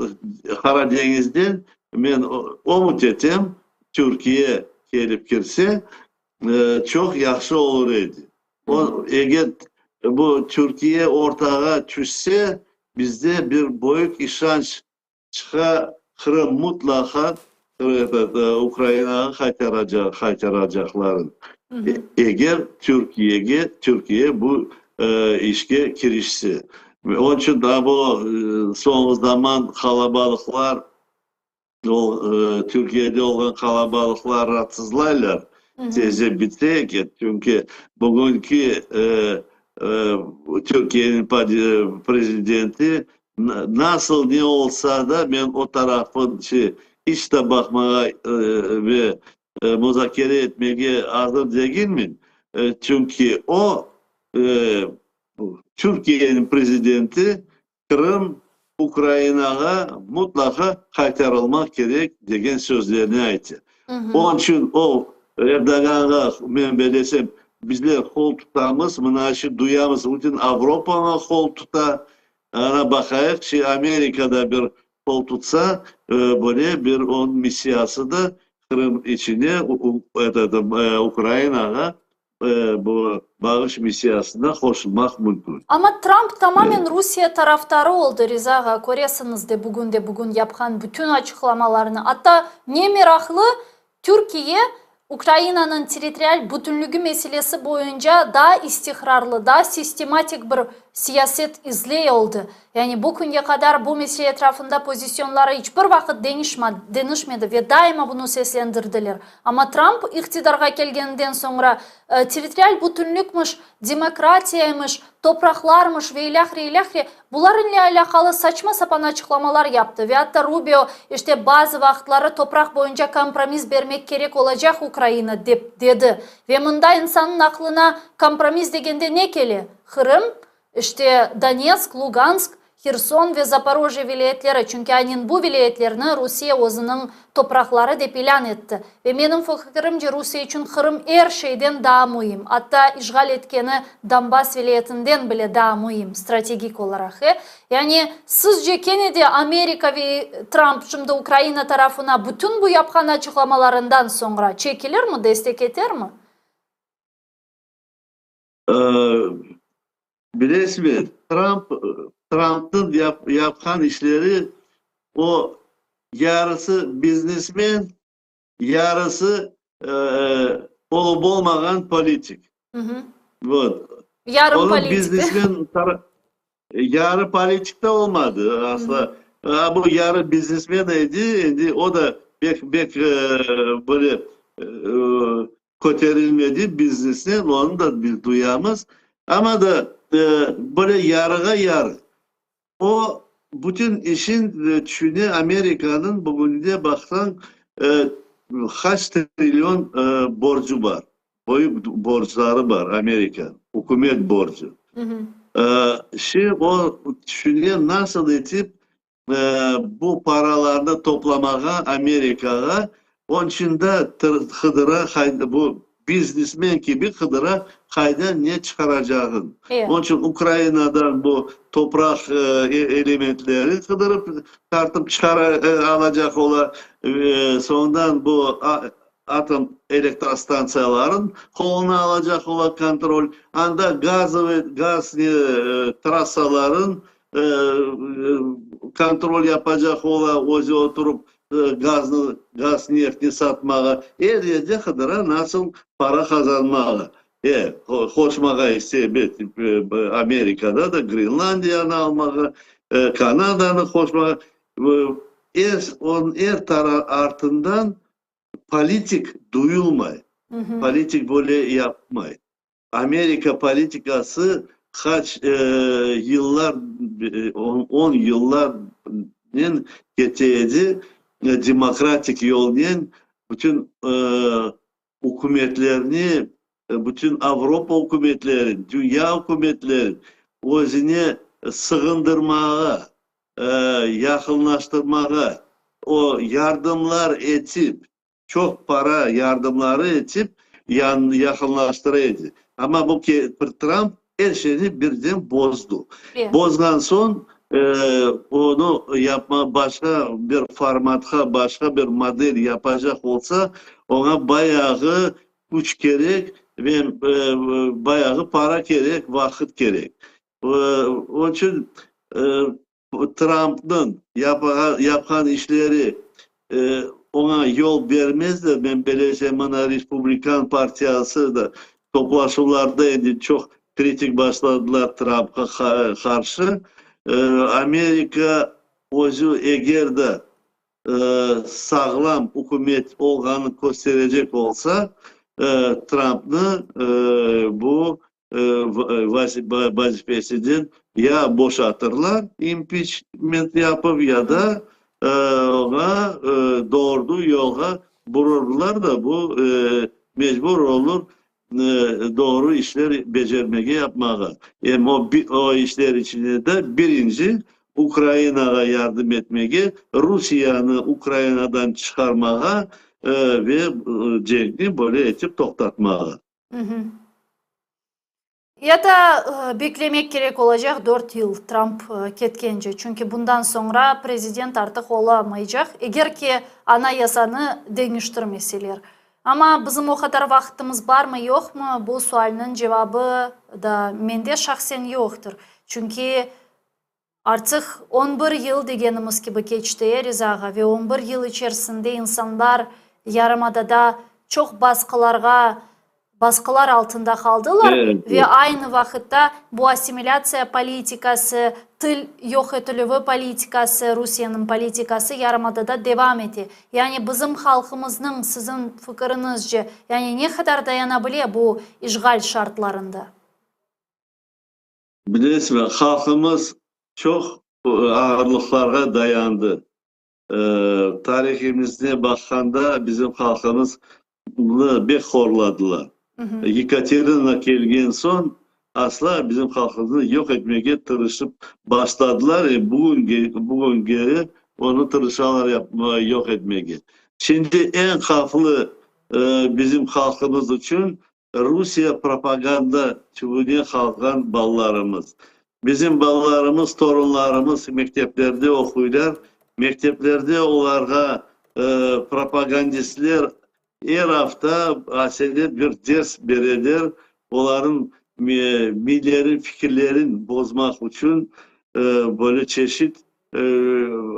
Karadeniz'den ben umut ettim Türkiye gelip girse çok yaxşı olur idi. Eğer bu Türkiye ortağa düşse bizde bir büyük işanç çıka Kırım mutlaka Ukrayna'ya kaytaracakların. Eğer Türkiye bu işe girişse. Onun için daha bu son zaman kalabalıklar Türkiye'de olan kalabalıklar rahatsızlarlar. Teze bitecek. Çünkü bugünkü Türkiye'nin prezidenti nasıl ne olsa da ben o tarafın işte bakmaya ve müzakere etmeye hazır değil miyim? Çünkü o Türkiye'nin prezidenti Kırım Ukrayna'ya mutlaka kaytarılmak gerek degen sözlerini aytı. Onun için o Erdoğan'a ben belesem bizler kol tutamız, mınaşı duyamız. Bütün Avrupa'na kol tuta, ana bakayık Amerika'da bir kol tutsa böyle bir on misyası da Kırım içine Ukrayna'ya bu bağış misyasına koşulmak mümkün. Ama Trump tamamen Rusya taraftarı oldu Rizaga. Koresiniz de bugün yapkan bütün açıklamalarını. Hatta ne meraklı Türkiye Ukrayna'nın teritorial bütünlüğü meselesi boyunca daha istikrarlı, daha sistematik bir siyaset izliyordu. Yani bugüne kadar bu mesele etrafında pozisyonları hiçbir vakit denişmedi ve daima bunu seslendirdiler. Ama Trump iktidara gelgenden sonra teritorial bütünlükmüş, demokratiyaymış, topraklarmış ve ilahri bunlarla alakalı saçma sapan açıklamalar yaptı. Ve hatta Rubio işte bazı vakitleri toprak boyunca kompromis vermek gerek olacak Ukrayna dedi. Ve bunda insanın aklına kompromis degende ne geliyor? Kırım, işte Donetsk, Lugansk Херсон ve Zaporojye vilayetleri. Çünkü aynen bu vilayetlerini Rusya özünün toprakları dep ilan etti. Ve menin fikrimce Rusya için Kırım her şeyden daha mühim. Hatta işgal etkeni Donbas vilayetinden bile daha mühim stratejik olarak. Yani sizce Kennedy, Amerika ve Trump şimdi Ukrayna tarafına bütün bu yapkan açıklamalarından sonra çekilir mi, destek eder mi? Bilesiniz, Trump'ın yapkan işleri o yarısı biznesmen, yarısı olup olmayan politik. Вот. Yarım Onun politik. biznesmen yarı politikte olmadı aslında. Bu yarı biznesmeniydi. O da bek böyle koterilmedi biznesine. Onu da bir duyamaz. Ama da böyle yarıga yarı. O bütün işin çünkü Amerika'nın bugün de baksan kaç trilyon borcu var. Borçları var Amerika. Hükümet borcu. Şimdi o düşünüyor nasıl edip bu paralarını toplamaya Amerika'ya onun için de Hıdır'a bu biznesmen gibi Hıdır'a kaydan ne çıkaracağın. Evet. Onun için Ukrayna'dan bu toprak elementleri Hıdır'ı tartıp alacak olan sonradan bu atom elektrostansiyaların koluna alacak olan kontrol, anda gaz ve gaz trasaların kontrol yapacak olan ozi oturup gaz neftini satmağa, her yerde Hıdır'a nasıl para kazanmağa. Hoşmağa isteyip Amerika'da da Greenlandiya'nı almağa, Kanada'nı hoşmağa, onun ardından politik duyulmay. Politik böyle yapmay. Amerika politikası kaç yıllar 10 yılların getirdi demokratik yoldan bütün hükümetlerini, bütün Avrupa hükümetleri, dünya hükümetleri özüne sığındırmaya, yakınlaştırmaya, o yardımlar etip, çok para yardımları etip yakınlaştırıyordu. Ama bu Trump her şeyini birden bozdu. Evet. Bozgan son onu yapma başka bir formatka, başka bir model yapacak olsa ona bayağı güç gerek ve bayağı para gerek, vakit gerek. Onun için Trump'ın yapan işleri ona yol vermez de ben Belediye'mana Republikan Partiyası da toplaşmalarda çok kritik başladılar Trump'a karşı. Amerika özü eğer de sağlam hükümet olganı gösterecek olsa Trump'ı bu vazifesinden ya boşaltırlar, impeachment yapıp ya da ona doğru yola vururlar da bu mecbur olur doğru işler becermeye yapmaya. O işler içinde de birinci Ukrayna'ya yardım etmeye, Rusya'nı Ukrayna'dan çıkarmaya ve cengi böyle etip toktatmaya. Ya da beklemek gerek olacak 4 yıl Trump ketkence. Çünkü bundan sonra prezident artık olamayacak. Eğer ki anayasanı değiştirmeseler. Ama bizim o kadar vaktimiz var mı yok mu? Bu sualın cevabı da mende şahsen yoktur. Çünkü artık 11 yıl degenimiz gibi geçti Rizaga ve 11 yıl içerisinde insanlar Yarımada'da çok baskılar altında kaldılar. Evet. Ve aynı vakitte bu asimilasya politikası, tıl yok etilivi politikası, Rusya'nın politikası Yarımada'da devam etti. Yani bizim halkımızın sizin fikrinizce yani ne kadar dayanabiliyor bu işgal şartlarında? Bilirsiniz, halkımız çok ağırlıklara dayandı. Tarihimizde bakanda bizim halkımız bir horladılar. Yekaterina kelgen son asla bizim halkımızı yok etmeye tırışıp başladılar. Bugün onu tırışalar yapmaya, yok etmeye. Şimdi en kaflı bizim halkımız için Rusya propaganda çubuğuna kalkan ballarımız. Bizim ballarımız, torunlarımız mekteplerde okuylar. Mekteplerde onlara propagandistler her hafta asedet bir ders verirler. Onların millerin fikirlerin bozmak için böyle çeşit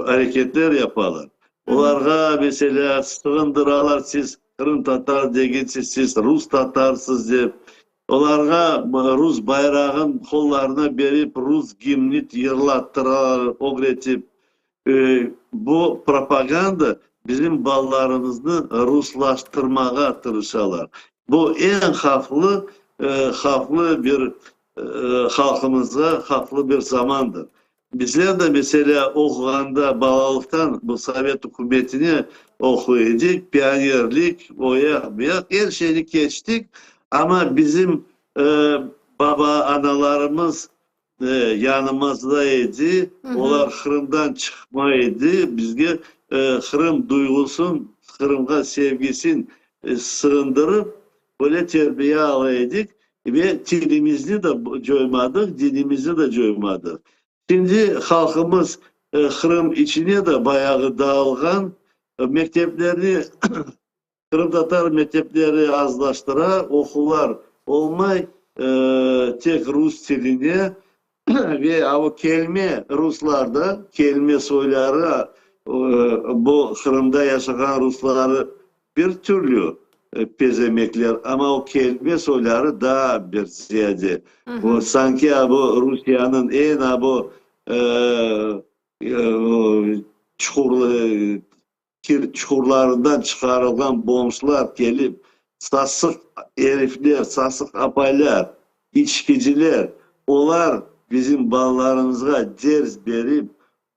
hareketler yaparlar. Onlara mesela sığındıralar, siz Kırım Tatar degitsiz, siz Rus Tatarsız deyip, onlara Rus bayrağın kollarına verip Rus gimni yırlattırar, öğretip, bu propaganda bizim ballarımızı Ruslaştırmaya tırışarlar. Bu en haflı bir halkımıza haflı bir zamandır. Bizler de mesela okuyanda balalıktan bu Sovyet hükümetini okuyorduk, piyonerlik, oyak, her şeyi geçtik. Ama bizim baba analarımız yanımızdaydı. Onlar Kırım'dan çıkmaydı. Bizge Kırım duygusun, Kırım'a sevgisin sığındırıp böyle terbiye alaydık ve dilimizi de coymadık, dinimizi de coymadık. Şimdi halkımız Kırım içine de bayağı dağılgan, mekteplerini Kırım Tatar mektepleri azlaştıra, okullar olmay tek Rus diline ve o kelime Ruslarda, kelime soyları bu Kırım'da yaşayan Rusları bir türlü pezemekler ama o kelime soyları daha bir ziyade. Bu sanki bu Rusya'nın en bu çukurlarından çıkarılan bombslar gelip sasık herifler, sasık abaylar, içkiciler, onlar bizim ballarımıza ders verip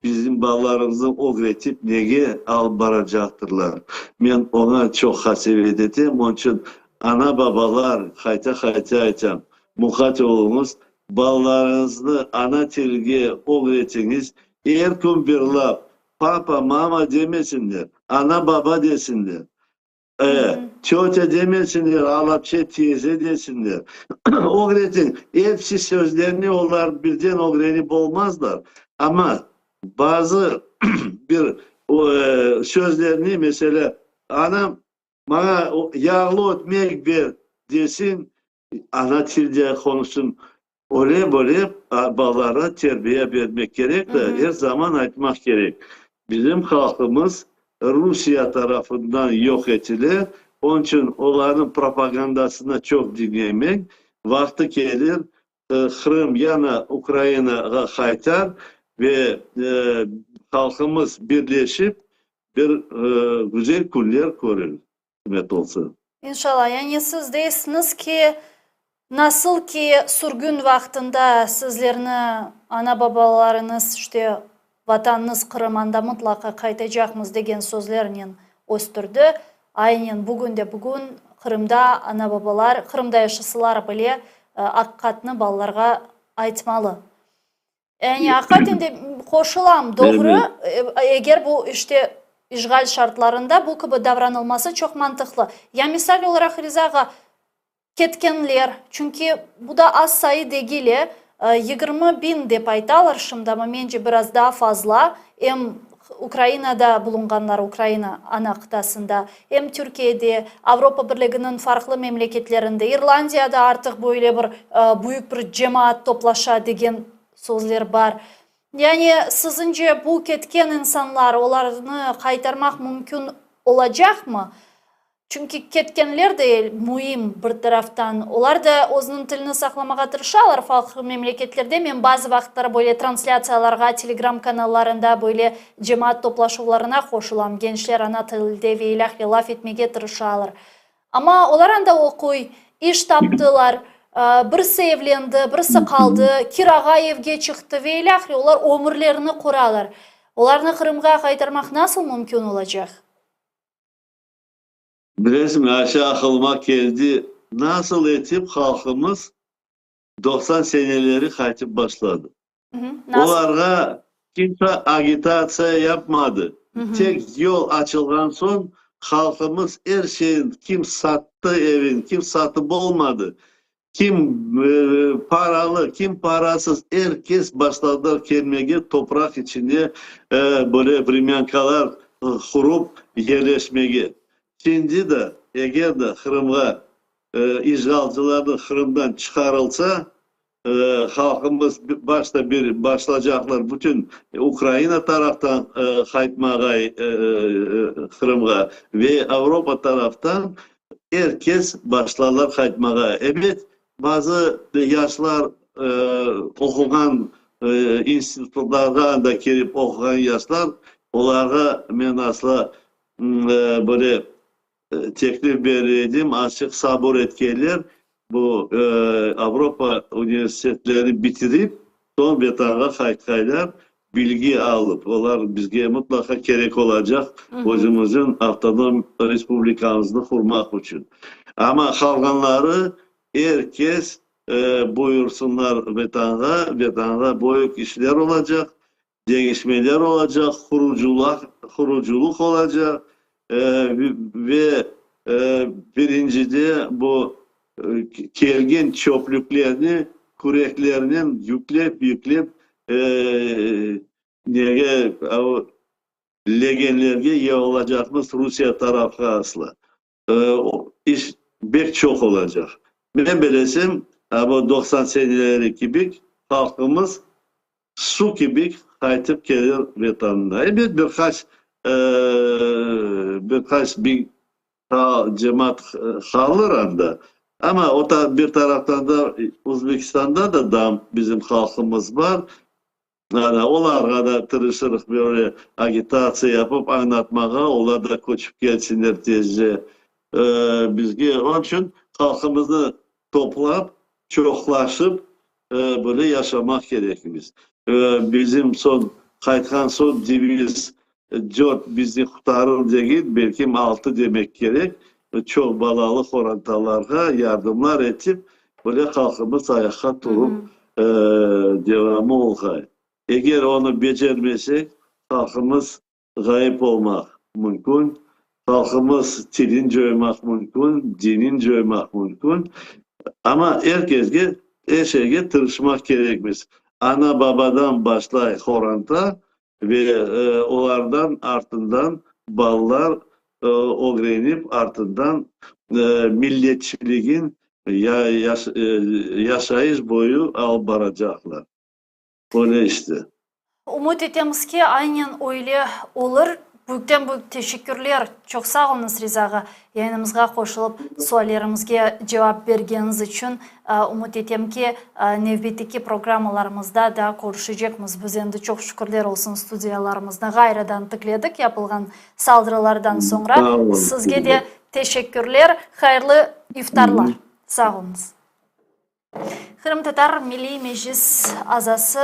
bizim ballarımızı öğretip nege al baracaktırlar. Ben ona çok hasevet ettim. Onun için ana babalar hayta aytam. Mukat olunuz, ballarınızı ana tilge öğretiniz. Her gün bir laf, papa, mama demesinler, ana baba desinler. Çoğuta demesinler, Alapça teyze desinler. Öğretin. Hepsi sözlerini onlar birden öğrenip olmazlar. Ama bazı bir sözlerini mesela anam bana yağlı ekmek ver desin, ana tilde konuşsun. Öyle böyle ballara terbiye vermek gerek de her zaman айтmak gerek. Bizim halkımız Rusya tarafından yok edilir. Onun için onların propagandasına çok dinlemek. Vakti gelir Kırım yana Ukrayna'ya kaytar ve halkımız birleşip bir güzel günler görür. Hikmet olsun. İnşallah. Yani siz deysiniz ki nasıl ki sürgün vaktinde sizlerini ana babalarınız işte vatanınız Kırım'da mutlaka kaytacakmız degen sözlerinin östürdü. Aynen bugün Kırım'da ana babalar, Kırım'da yaşasılar bile hakkatını ballarga aytmalı. Yani hakikaten koşulam doğru. Eğer bu işte işgal şartlarında bu gibi davranılması çok mantıklı. Ya misal olarak Rizaga ketkenler, çünkü bu da az sayı değil. 20.000 dep aytalar şimdi ama bence biraz daha fazla. Hem Ukrayna'da bulunganlar, Ukrayna ana kıtasında, hem Türkiye'de, Avrupa Birliği'nin farklı memleketlerinde, İrlandiya'da artık böyle bir büyük bir cemaat toplaşa degen sözler var. Yani sizince bu ketken insanlar, onlarını kaytarmak mümkün olacak mı? Çünkü ketkenler de mühim bir taraftan. Onlar da özünün tilini saklamaya tırışarlar farklı memleketlerde. Men bazı vaxtlar böyle transляцияларга, Telegram kanallarında böyle cemaat toplaşularına koşulam. Gençler ana tilde ve ilahli laf etmeye tırışarlar. Ama onlar da okuy, iş taptılar. Birisi evlendi, birisi kaldı, kiraga evge çıktı ve ilahli onlar ömürlerini kuralar. Onlarını Kırım'a kaytarmak nasıl mümkün olacak? Bilirsin aşağı akılıma geldi. Nasıl etip halkımız 90 seneleri kayıtıp başladı. Nasıl? Onlarga kimse agitatsiya yapmadı. Tek yol açılgan son halkımız her şeyin kim sattı evin, kim satıp olmadı. Kim paralı, kim parasız herkes başladılar gelmeye toprak içinde böyle brimyankalar kurup yerleşmeye. Şimdi de eğer de Kırım'a işgalcılar da Kırım'dan çıkarılsa halkımız başlayacaklar bütün Ukrayna taraftan kayıtmaya Kırım'a ve Avrupa taraftan herkes başlarlar kayıtmaya. Evet, bazı yaşlar okugan institutlarga da girip okugan yaşlar onlara men asla böyle teklif verelim, açık sabır etkiler. Bu Avrupa üniversitelerini bitirip son vatana kayıtlar bilgi alıp onlar bizge mutlaka gerek olacak özümüzün avtonom respublikamızı kurmak için. Ama kalganları herkes buyursunlar vatana büyük işler olacak, değişmeler olacak, kuruculuk olacak ve birincide bu kelgin çöplüklerini, küreklerinin yüklep nege legenlerge yığılacakmış Rusya tarafı asla. İş bek çok olacak. Ben bilesem bu 90 seneleri gibi halkımız su gibi kayıtıp gelir vatanına. Evet birkaç bin cemaat kalır anda. Ama o da bir taraftan da Uzbekistan'da da bizim halkımız var. Yani onlarga da tırışırık böyle agitatsiya yapıp anlatmağa, onlar da koçup gelsinler tezce bizge. Onun için halkımızı toplayıp, çoklaşıp böyle yaşamak gerekimiz. Bizim son kayıtkan son deviz 4 bizi kurtarır değil, belki 6 demek gerek. Çok balalı korantalarga yardımlar etip böyle halkımız ayakta durup devamı olacak. Eğer onu becermesek halkımız gayip olmak mümkün. Halkımız tilin joymak mümkün, dinin joymak mümkün. Ama herkese her şeye tırışmak gerekmez. Ana babadan başlay koranta ve onlardan ardından ballar öğrenip ardından milletçiliğin yaşayış boyu al baracaklar. Böyle işte. Umut etemiz ki aynen öyle olur. Büyükten büyük teşekkürler. Çok sağ olunuz Rizaga. Yayınımızga koşulup suallerimizge cevap vergeniz için. Umut etem ki nevbetteki programmalarımızda da konuşacakmız. Biz endi çok şükürler olsun studiyalarımızda gayradan tıkladık yapılgan saldırılardan sonra. Sizge de teşekkürler. Hayırlı iftarlar. Sağ olunuz. Kırım Tatar Milli Meclis azası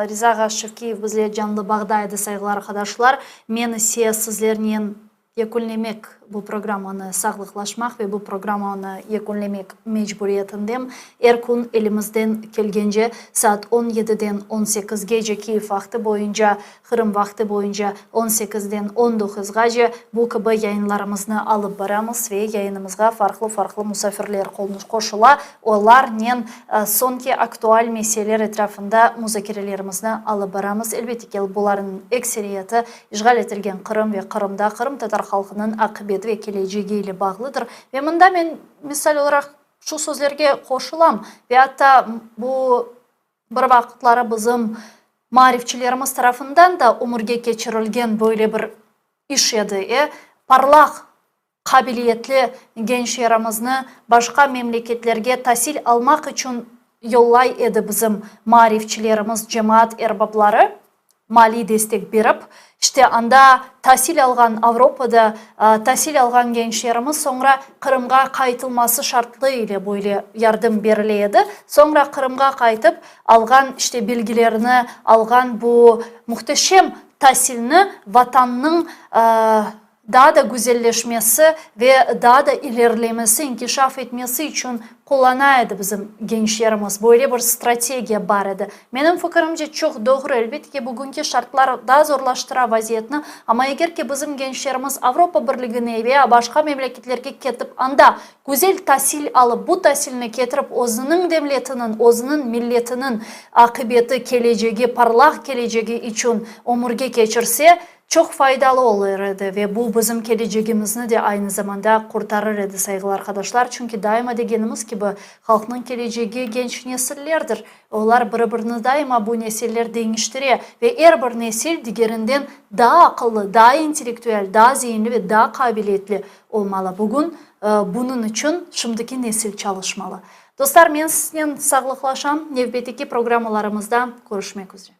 Rizaga Şevkiyev bizle canlı bağdaydı saygılar arkadaşlar. Men ise sizlerinin yekunlemek bu programını sağlıklaşmak ve bu programını yekunlemek mecburiyetindeyim. Erkun elimizden gelgence saat 17'den 18'gece Kiev vakti boyunca, Kırım vakti boyunca 18'den 19'gaca bu gibi yayınlarımızı alıp baramız ve yayınımızga farklı musafirler koşula. Onlarla sonki aktual meseleler etrafında müzakerelerimizni alıp baramız. Elbette ki bunların ekseriyeti işgal etilgen Kırım ve Kırım'da Kırım Tatar halkının akıbeti ve geleceğiyle bağlıdır. Ve bunda ben misal olarak şu sözlerge koşulam ve hatta bu bir vakitları bizim marifçilerimiz tarafından da umurga geçirilgen böyle bir iş edi. Parlak, kabiliyetli gençlerimizni başka memleketlerge tahsil almak için yollay edi bizim marifçilerimiz, cemaat erbapları. Mali destek berip, işte anda tahsil algan Avrupa'da tahsil algan gençlerimiz sonra Kırım'a kayıtılması şartlı ile böyle yardım verileydi. Sonra Kırım'a kayıtıp algan işte bilgilerini, algan bu muhteşem tahsilini vatanının daha da güzelleşmesi ve daha da ilerlemesi, inkişaf etmesi için kullanaydı bizim gençlerimiz. Böyle bir stratejiya var idi. Benim fikrimce çok doğru, elbette bugünkü şartlar daha zorlaştıra vaziyetini, ama eğer ki bizim gençlerimiz Avrupa Birliği'ne veya başka memleketlerge ketip anda güzel tahsil alıp bu tahsilini getirip özünün devletinin, özünün milletinin akıbeti, geleceği, parlak geleceği için ömürge geçirse çok faydalı olurdu ve bu bizim geleceğimizi de aynı zamanda kurtarırdı saygılı arkadaşlar. Çünkü daima degenimiz gibi halkın geleceği genç nesillerdir. Onlar birbirini daima bu nesiller değiştiriyor ve her bir nesil diğerinden daha akıllı, daha entelektüel, daha zihinli ve daha kabiliyetli olmalı. Bugün bunun için şimdiki nesil çalışmalı. Dostlar, men sizden sağlıklaşam. Nevbeteki programmalarımızda görüşmek üzere.